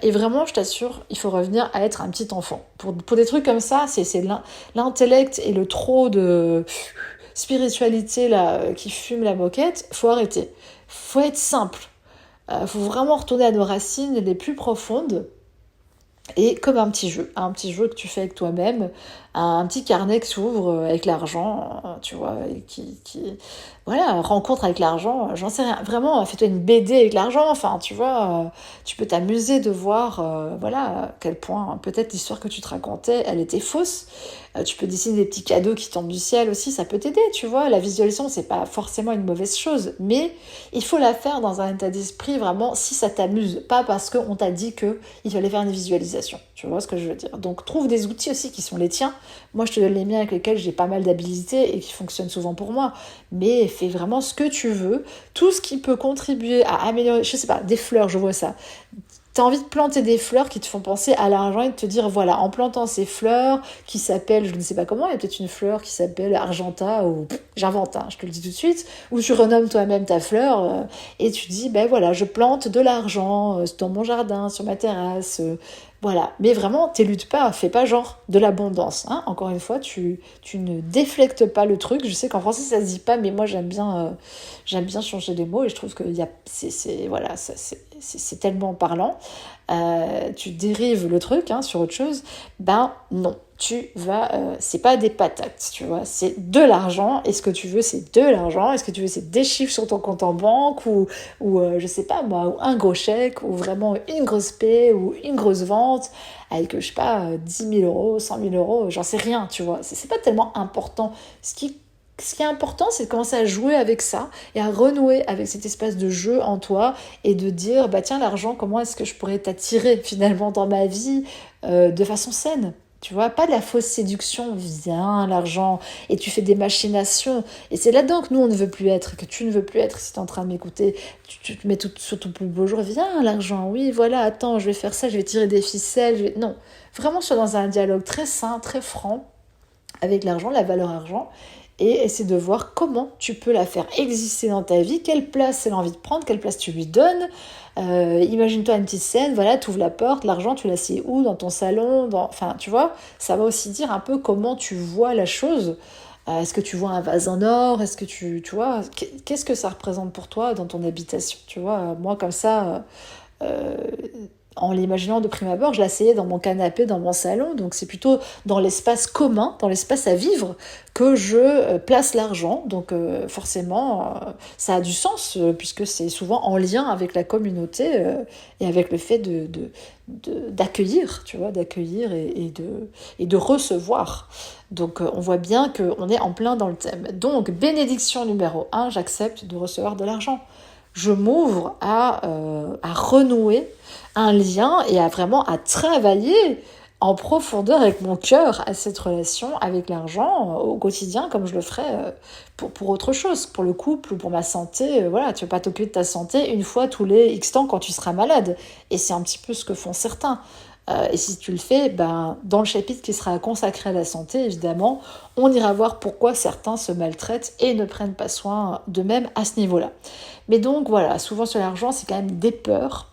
Et vraiment, je t'assure, il faut revenir à être un petit enfant. Pour des trucs comme ça, c'est l'intellect et le trop de spiritualité là, qui fume la moquette, faut arrêter. Faut être simple. Faut vraiment retourner à nos racines les plus profondes. Et comme un petit jeu que tu fais avec toi-même, un petit carnet qui s'ouvre avec l'argent, tu vois, et voilà, rencontre avec l'argent, j'en sais rien. Vraiment, fais-toi une BD avec l'argent, enfin, tu vois, tu peux t'amuser de voir, voilà, à quel point peut-être l'histoire que tu te racontais, elle était fausse. Tu peux dessiner des petits cadeaux qui tombent du ciel aussi, ça peut t'aider, tu vois. La visualisation, c'est pas forcément une mauvaise chose, mais il faut la faire dans un état d'esprit vraiment si ça t'amuse, pas parce qu'on t'a dit qu'il fallait faire une visualisation. Tu vois ce que je veux dire? Donc trouve des outils aussi qui sont les tiens. Moi, je te donne les miens avec lesquels j'ai pas mal d'habilité et qui fonctionnent souvent pour moi. Mais fais vraiment ce que tu veux, tout ce qui peut contribuer à améliorer, je sais pas, des fleurs, je vois ça. T'as envie de planter des fleurs qui te font penser à l'argent et de te dire, voilà, en plantant ces fleurs qui s'appellent, je ne sais pas comment, il y a peut-être une fleur qui s'appelle Argenta, ou j'invente, hein, je te le dis tout de suite, ou tu renommes toi-même ta fleur et tu dis, ben voilà, je plante de l'argent dans mon jardin, sur ma terrasse, voilà. Mais vraiment, t'éludes pas, fais pas genre de l'abondance. Hein. Encore une fois, tu ne déflectes pas le truc. Je sais qu'en français ça se dit pas, mais moi j'aime bien changer les mots et je trouve que voilà, c'est tellement parlant. Tu dérives le truc sur autre chose. Ben non, tu vas, c'est pas des patates, tu vois, c'est de l'argent. Et ce que tu veux, c'est de l'argent. Est-ce que tu veux, c'est des chiffres sur ton compte en banque ou je sais pas moi, ou un gros chèque ou vraiment une grosse paie ou une grosse vente avec, je sais pas, 10 000 euros, 100 000 euros, j'en sais rien, tu vois. C'est pas tellement important. Ce qui est important, c'est de commencer à jouer avec ça et à renouer avec cet espace de jeu en toi et de dire, bah tiens, l'argent, comment est-ce que je pourrais t'attirer finalement dans ma vie de façon saine? Tu vois, pas de la fausse séduction, viens l'argent, et tu fais des machinations. Et c'est là-dedans que nous, on ne veut plus être, que tu ne veux plus être si tu es en train de m'écouter. Tu te mets tout sur ton plus beau jour, viens l'argent, oui, voilà, attends, je vais faire ça, je vais tirer des ficelles. Non, vraiment, sois dans un dialogue très sain, très franc avec l'argent, la valeur argent, et essaie de voir comment tu peux la faire exister dans ta vie, quelle place elle a envie de prendre, quelle place tu lui donnes. Imagine-toi une petite scène, voilà, tu ouvres la porte, l'argent, tu l'assieds où? Dans ton salon, enfin, tu vois, ça va aussi dire un peu comment tu vois la chose. Est-ce que tu vois un vase en or? Est-ce que tu vois, qu'est-ce que ça représente pour toi dans ton habitation? Tu vois, moi, comme ça... Euh, en l'imaginant de prime abord, je l'asseyais dans mon canapé, dans mon salon, donc c'est plutôt dans l'espace commun, dans l'espace à vivre, que je place l'argent. Donc forcément, ça a du sens, puisque c'est souvent en lien avec la communauté et avec le fait d'accueillir, tu vois, d'accueillir et de recevoir. Donc on voit bien qu'on est en plein dans le thème. Donc, bénédiction numéro 1, j'accepte de recevoir de l'argent. Je m'ouvre à renouer un lien et à travailler en profondeur avec mon cœur à cette relation avec l'argent au quotidien comme je le ferais pour autre chose, pour le couple ou pour ma santé. Voilà, tu vas pas t'occuper de ta santé une fois tous les X temps quand tu seras malade. Et c'est un petit peu ce que font certains. Et si tu le fais, dans le chapitre qui sera consacré à la santé, évidemment, on ira voir pourquoi certains se maltraitent et ne prennent pas soin d'eux-mêmes à ce niveau-là. Mais donc voilà, souvent sur l'argent, c'est quand même des peurs,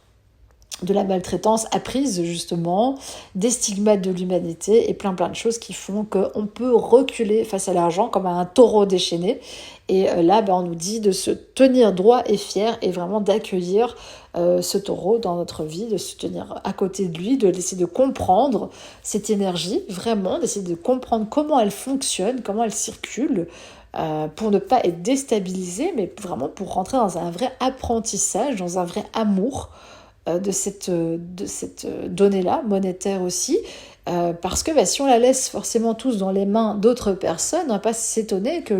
de la maltraitance apprise justement, des stigmates de l'humanité et plein de choses qui font qu'on peut reculer face à l'argent comme à un taureau déchaîné. Et là, on nous dit de se tenir droit et fier et vraiment d'accueillir ce taureau dans notre vie, de se tenir à côté de lui, d'essayer de comprendre cette énergie, vraiment, d'essayer de comprendre comment elle fonctionne, comment elle circule, pour ne pas être déstabilisé, mais vraiment pour rentrer dans un vrai apprentissage, dans un vrai amour de cette donnée-là, monétaire aussi, Parce que si on la laisse forcément tous dans les mains d'autres personnes, on va pas s'étonner que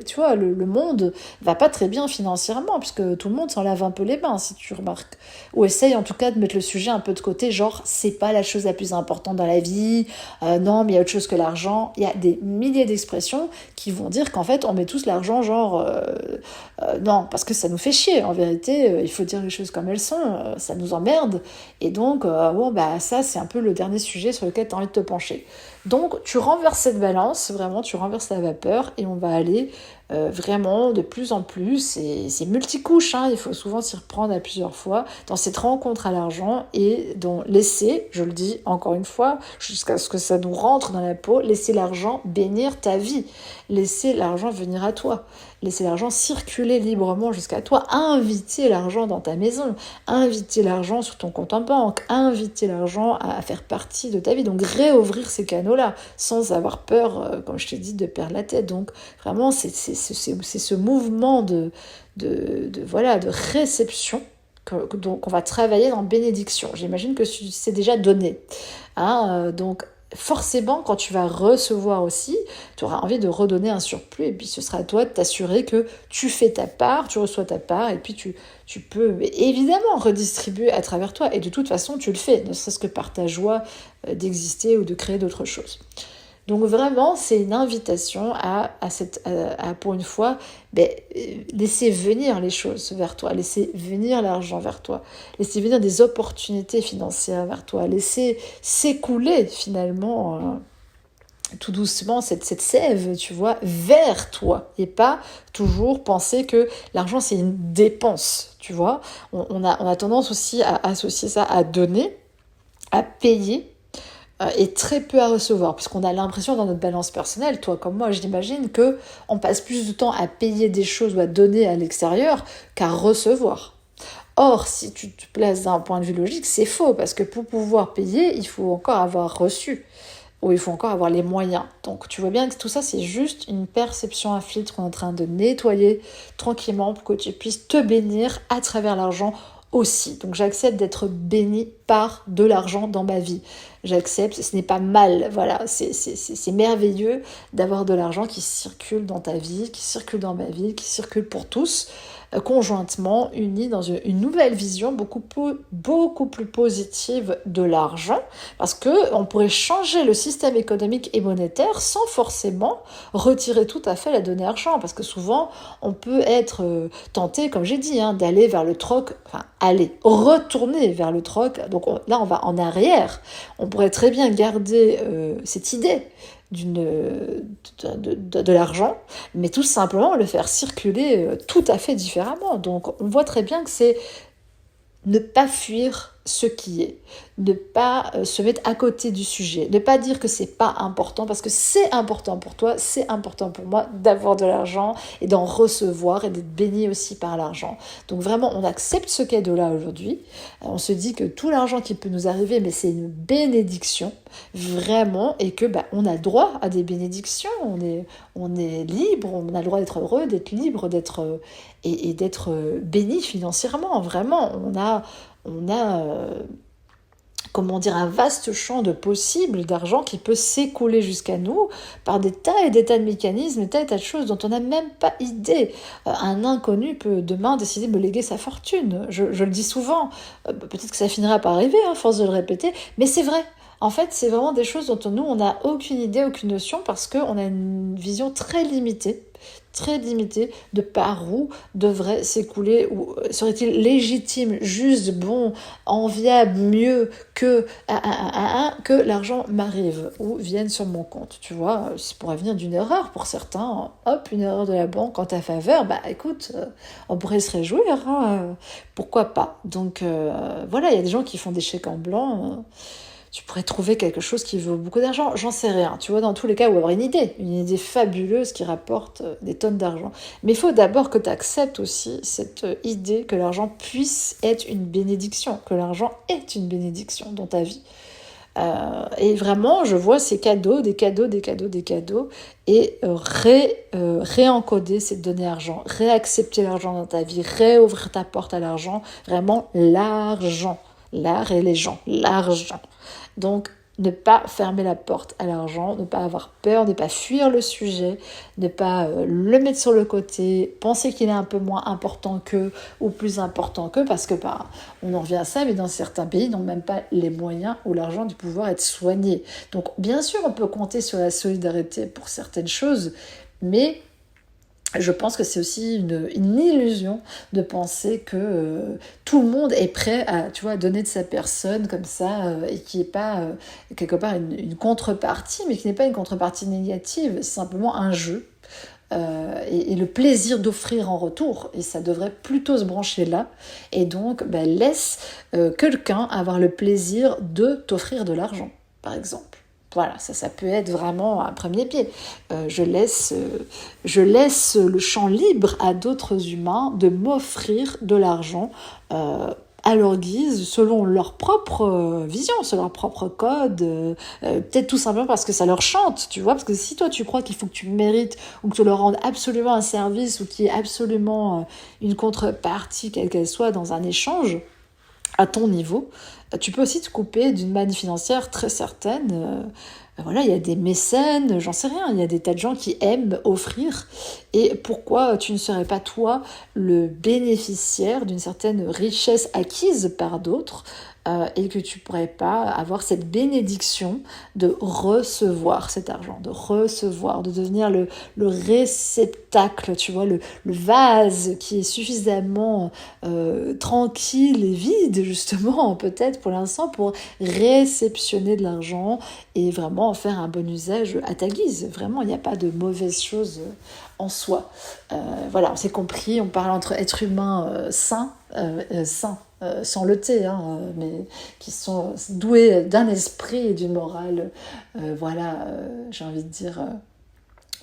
tu vois, le monde va pas très bien financièrement, puisque tout le monde s'en lave un peu les mains, si tu remarques. Ou essaye en tout cas de mettre le sujet un peu de côté, genre c'est pas la chose la plus importante dans la vie, non mais il y a autre chose que l'argent. Il y a des milliers d'expressions qui vont dire qu'en fait on met tous l'argent genre non, parce que ça nous fait chier, en vérité, il faut dire les choses comme elles sont, ça nous emmerde, et donc ça c'est un peu le dernier sujet sur lequel tu as envie de te pencher. Donc tu renverses cette balance, vraiment tu renverses la vapeur, et on va aller vraiment de plus en plus, et c'est multicouche, il faut souvent s'y reprendre à plusieurs fois, dans cette rencontre à l'argent, et dans laisser, je le dis encore une fois, jusqu'à ce que ça nous rentre dans la peau, laisser l'argent bénir ta vie, laisser l'argent venir à toi, laisser l'argent circuler librement jusqu'à toi, inviter l'argent dans ta maison, inviter l'argent sur ton compte en banque, inviter l'argent à faire partie de ta vie, donc réouvrir ces canaux-là, sans avoir peur, comme je t'ai dit, de perdre la tête. Donc vraiment, c'est ce mouvement de réception qu'on va travailler dans bénédiction. J'imagine que c'est déjà donné. Donc forcément, quand tu vas recevoir aussi, tu auras envie de redonner un surplus, et puis ce sera à toi de t'assurer que tu fais ta part, tu reçois ta part, et puis tu peux évidemment redistribuer à travers toi, et de toute façon tu le fais, ne serait-ce que par ta joie d'exister ou de créer d'autres choses. Donc vraiment, c'est une invitation à pour une fois, laisser venir les choses vers toi, laisser venir l'argent vers toi, laisser venir des opportunités financières vers toi, laisser s'écouler finalement tout doucement cette sève, tu vois, vers toi, et pas toujours penser que l'argent c'est une dépense, tu vois. On a tendance aussi à associer ça à donner, à payer, et très peu à recevoir, puisqu'on a l'impression dans notre balance personnelle, toi comme moi, j'imagine que on passe plus de temps à payer des choses ou à donner à l'extérieur qu'à recevoir. Or, si tu te places d'un point de vue logique, c'est faux, parce que pour pouvoir payer, il faut encore avoir reçu, ou il faut encore avoir les moyens. Donc tu vois bien que tout ça, c'est juste une perception, un filtre qu'on est en train de nettoyer tranquillement pour que tu puisses te bénir à travers l'argent aussi. Donc j'accepte d'être bénie par de l'argent dans ma vie. J'accepte, ce n'est pas mal, voilà, c'est merveilleux d'avoir de l'argent qui circule dans ta vie, qui circule dans ma vie, qui circule pour tous, conjointement, unis dans une nouvelle vision beaucoup plus positive de l'argent, parce qu'on pourrait changer le système économique et monétaire sans forcément retirer tout à fait la donnée argent, parce que souvent, on peut être tenté, comme j'ai dit, d'aller vers le troc, retourner vers le troc, donc là on va en arrière. On pourrait très bien garder cette idée de l'argent, mais tout simplement le faire circuler tout à fait différemment. Donc on voit très bien que c'est ne pas fuir ce qui est, ne pas se mettre à côté du sujet, ne pas dire que c'est pas important, parce que c'est important pour toi, c'est important pour moi d'avoir de l'argent et d'en recevoir et d'être béni aussi par l'argent. Donc vraiment, on accepte ce cadeau-là aujourd'hui, on se dit que tout l'argent qui peut nous arriver, mais c'est une bénédiction, vraiment, et que on a droit à des bénédictions, on est libre, on a le droit d'être heureux, d'être libre, d'être et d'être béni financièrement, vraiment, on a un vaste champ de possibles d'argent qui peut s'écouler jusqu'à nous par des tas et des tas de mécanismes, des tas et tas de choses dont on n'a même pas idée. Un inconnu peut demain décider de me léguer sa fortune. Je le dis souvent, peut-être que ça finira par arriver, à force de le répéter, mais c'est vrai. En fait, c'est vraiment des choses dont nous, on n'a aucune idée, aucune notion, parce qu'on a une vision très limitée de par où devrait s'écouler, ou serait-il légitime, juste, bon, enviable, mieux que l'argent m'arrive ou vienne sur mon compte, tu vois. Ça pourrait venir d'une erreur pour certains, hop, une erreur de la banque en ta faveur, écoute, on pourrait se réjouir, pourquoi pas. Donc voilà, il y a des gens qui font des chèques en blanc, tu pourrais trouver quelque chose qui vaut beaucoup d'argent, j'en sais rien, tu vois, dans tous les cas, ou avoir une idée fabuleuse qui rapporte des tonnes d'argent. Mais il faut d'abord que tu acceptes aussi cette idée que l'argent puisse être une bénédiction, que l'argent est une bénédiction dans ta vie. Et vraiment, je vois ces cadeaux, des cadeaux, et réencoder cette donnée argent, réaccepter l'argent dans ta vie, réouvrir ta porte à l'argent, vraiment l'argent, l'art et les gens, l'argent. Donc, ne pas fermer la porte à l'argent, ne pas avoir peur, ne pas fuir le sujet, ne pas le mettre sur le côté, penser qu'il est un peu moins important qu'eux ou plus important qu'eux, parce que on en revient à ça, mais dans certains pays, ils n'ont même pas les moyens ou l'argent de pouvoir être soignés. Donc bien sûr, on peut compter sur la solidarité pour certaines choses, mais je pense que c'est aussi une illusion de penser que tout le monde est prêt à, tu vois, donner de sa personne comme ça et qui n'est pas quelque part une contrepartie, mais qui n'est pas une contrepartie négative, c'est simplement un jeu. Et le plaisir d'offrir en retour, et ça devrait plutôt se brancher là, et donc laisse quelqu'un avoir le plaisir de t'offrir de l'argent, par exemple. Voilà, ça peut être vraiment un premier pied. Je laisse le champ libre à d'autres humains de m'offrir de l'argent à leur guise, selon leur propre vision, selon leur propre code, peut-être tout simplement parce que ça leur chante, tu vois, parce que si toi tu crois qu'il faut que tu mérites ou que tu leur rendes absolument un service ou qu'il y ait absolument une contrepartie, quelle qu'elle soit, dans un échange, à ton niveau, tu peux aussi te couper d'une manne financière très certaine. Voilà, il y a des mécènes, j'en sais rien, il y a des tas de gens qui aiment offrir. Et pourquoi tu ne serais pas toi le bénéficiaire d'une certaine richesse acquise par d'autres et que tu pourrais pas avoir cette bénédiction de recevoir cet argent, de devenir le réceptacle, tu vois, le vase qui est suffisamment tranquille et vide, justement, peut-être pour l'instant, pour réceptionner de l'argent et vraiment en faire un bon usage à ta guise. Vraiment, il n'y a pas de mauvaise chose en soi. Voilà, on s'est compris, on parle entre êtres humains sains, sans le thé, mais qui sont doués d'un esprit et d'une morale. Voilà, j'ai envie de dire,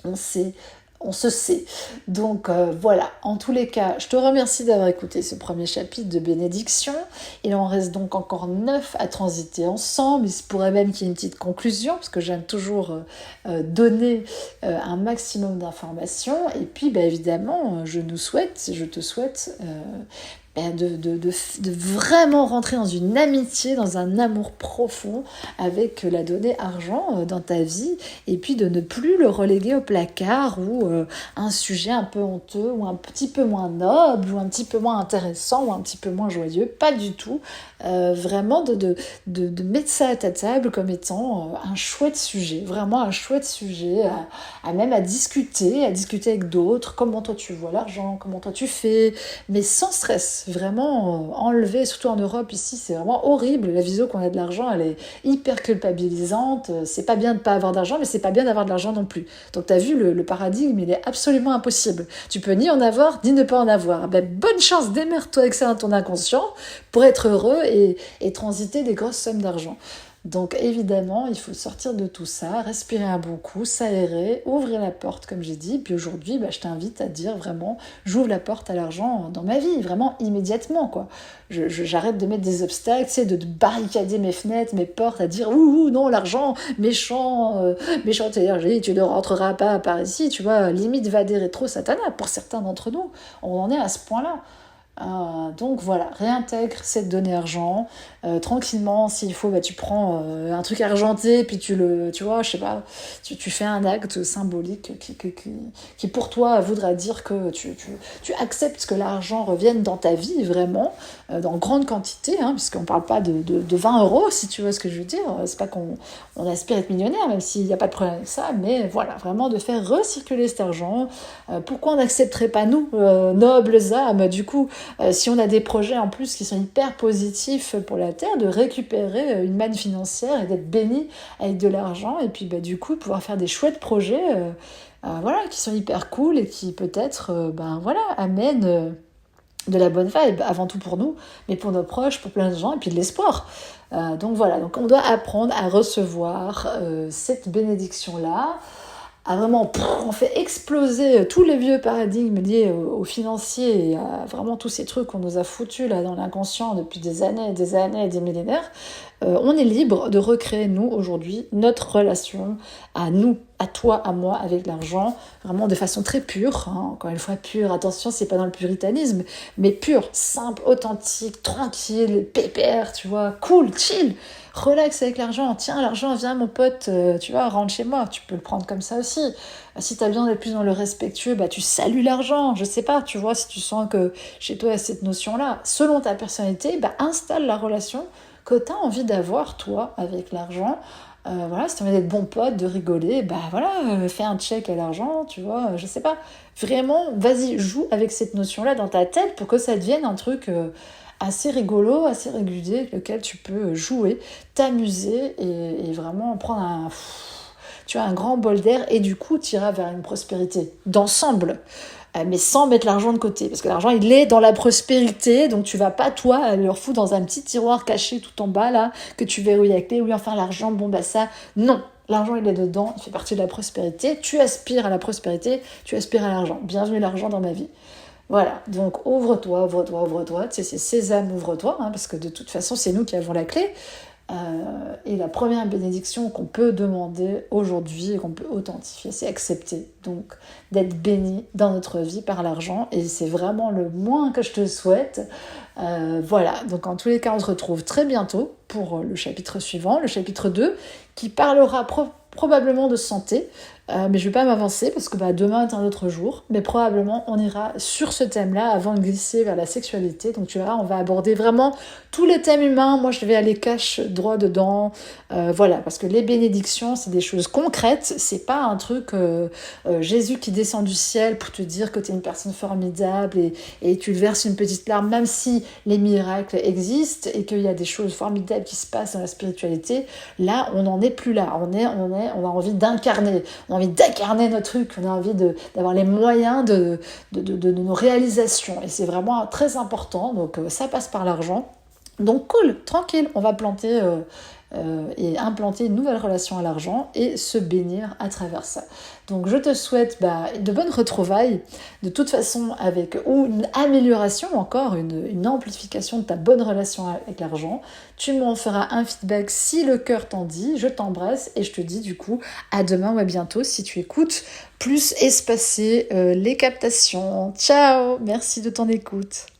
on se sait. Donc voilà, en tous les cas, je te remercie d'avoir écouté ce premier chapitre de bénédiction. Il en reste donc encore 9 à transiter ensemble. Il se pourrait même qu'il y ait une petite conclusion, parce que j'aime toujours donner un maximum d'informations. Et puis évidemment, je te souhaite de vraiment rentrer dans une amitié, dans un amour profond avec la donnée argent dans ta vie, et puis de ne plus le reléguer au placard ou un sujet un peu honteux ou un petit peu moins noble ou un petit peu moins intéressant ou un petit peu moins joyeux, pas du tout. Vraiment de mettre ça à ta table comme étant un chouette sujet, vraiment un chouette sujet à discuter avec d'autres, comment toi tu vois l'argent, comment toi tu fais, mais sans stress, vraiment enlever, surtout en Europe ici, c'est vraiment horrible, la vision qu'on a de l'argent, elle est hyper culpabilisante, c'est pas bien de pas avoir d'argent, mais c'est pas bien d'avoir de l'argent non plus. Donc t'as vu, le paradigme, il est absolument impossible. Tu peux ni en avoir, ni ne pas en avoir. Bonne chance, démerde-toi avec ça dans ton inconscient, pour être heureux et transiter des grosses sommes d'argent. Donc évidemment, il faut sortir de tout ça, respirer un bon coup, s'aérer, ouvrir la porte comme j'ai dit. Puis aujourd'hui, je t'invite à dire vraiment, j'ouvre la porte à l'argent dans ma vie, vraiment immédiatement, quoi. J'arrête de mettre des obstacles, de barricader mes fenêtres, mes portes, à dire ouh non, l'argent, méchante énergie, tu ne rentreras pas par ici, tu vois, limite va des rétro satana pour certains d'entre nous. On en est à ce point-là. Donc voilà, réintègre cette donnée argent tranquillement. S'il faut, tu prends un truc argenté, puis tu vois, je sais pas, tu fais un acte symbolique qui pour toi voudra dire que tu acceptes que l'argent revienne dans ta vie vraiment, dans grande quantité, puisqu'on parle pas de 20 euros, si tu vois ce que je veux dire. C'est pas qu'on aspire à être millionnaire, même s'il n'y a pas de problème avec ça, mais voilà, vraiment de faire recirculer cet argent. Pourquoi on n'accepterait pas, nous, nobles âmes, du coup, si on a des projets en plus qui sont hyper positifs pour la Terre, de récupérer une manne financière et d'être béni avec de l'argent, et puis du coup pouvoir faire des chouettes projets qui sont hyper cool et qui peut-être amènent de la bonne vibe, avant tout pour nous, mais pour nos proches, pour plein de gens, et puis de l'espoir. Donc voilà, donc on doit apprendre à recevoir cette bénédiction-là, à vraiment, on fait exploser tous les vieux paradigmes liés au financier et à vraiment tous ces trucs qu'on nous a foutus là dans l'inconscient depuis des années, des millénaires. On est libre de recréer, nous, aujourd'hui, notre relation à nous, à toi, à moi, avec l'argent, vraiment de façon très pure, hein. Encore une fois pure, attention, c'est pas dans le puritanisme, mais pure, simple, authentique, tranquille, pépère, tu vois, cool, chill, relax avec l'argent. Tiens, l'argent, viens mon pote, tu vois, rentre chez moi. Tu peux le prendre comme ça aussi. Si t'as besoin d'être plus dans le respectueux, bah tu salues l'argent. Je sais pas, tu vois, si tu sens que chez toi il y a cette notion-là, selon ta personnalité, bah installe la relation que t'as envie d'avoir toi avec l'argent. Voilà, si tu as envie d'être bon pote, de rigoler, bah voilà, fais un check à l'argent, tu vois, je sais pas. Vraiment, vas-y, joue avec cette notion-là dans ta tête pour que ça devienne un truc assez rigolo, assez régulier, avec lequel tu peux jouer, t'amuser et vraiment prendre tu as un grand bol d'air et du coup, tu iras vers une prospérité d'ensemble. Mais sans mettre l'argent de côté. Parce que l'argent, il est dans la prospérité, donc tu vas pas, toi, le refouler dans un petit tiroir caché tout en bas, là, que tu verrouilles avec clé. Oui, enfin, l'argent, bon, bah ça, non. L'argent, il est dedans, il fait partie de la prospérité. Tu aspires à la prospérité, tu aspires à l'argent. Bienvenue l'argent dans ma vie. Voilà, donc ouvre-toi, ouvre-toi, ouvre-toi. Tu sais, c'est sésame, ouvre-toi, hein, parce que de toute façon, c'est nous qui avons la clé. Et la première bénédiction qu'on peut demander aujourd'hui et qu'on peut authentifier, c'est accepter donc d'être béni dans notre vie par l'argent. Et c'est vraiment le moins que je te souhaite. Voilà, donc en tous les cas, on se retrouve très bientôt pour le chapitre suivant, le chapitre 2, qui parlera probablement de santé. Mais je ne vais pas m'avancer parce que demain est un autre jour. Mais probablement, on ira sur ce thème-là avant de glisser vers la sexualité. Donc tu verras, on va aborder vraiment tous les thèmes humains. Moi, je vais aller cache droit dedans. Voilà, parce que les bénédictions, c'est des choses concrètes. C'est pas un truc Jésus qui descend du ciel pour te dire que tu es une personne formidable et tu verses une petite larme, même si les miracles existent et qu'il y a des choses formidables qui se passent dans la spiritualité. Là, on n'en est plus là. On a envie d'incarner. On a envie d'incarner notre truc, on a envie d'avoir les moyens de nos réalisations. Et c'est vraiment très important, donc ça passe par l'argent. Donc cool, tranquille, on va planter et implanter une nouvelle relation à l'argent et se bénir à travers ça. Donc je te souhaite de bonnes retrouvailles, de toute façon ou une amélioration encore, une amplification de ta bonne relation avec l'argent. Tu m'en feras un feedback si le cœur t'en dit, je t'embrasse et je te dis du coup à demain ou à bientôt si tu écoutes plus espacé les captations. Ciao, merci de ton écoute.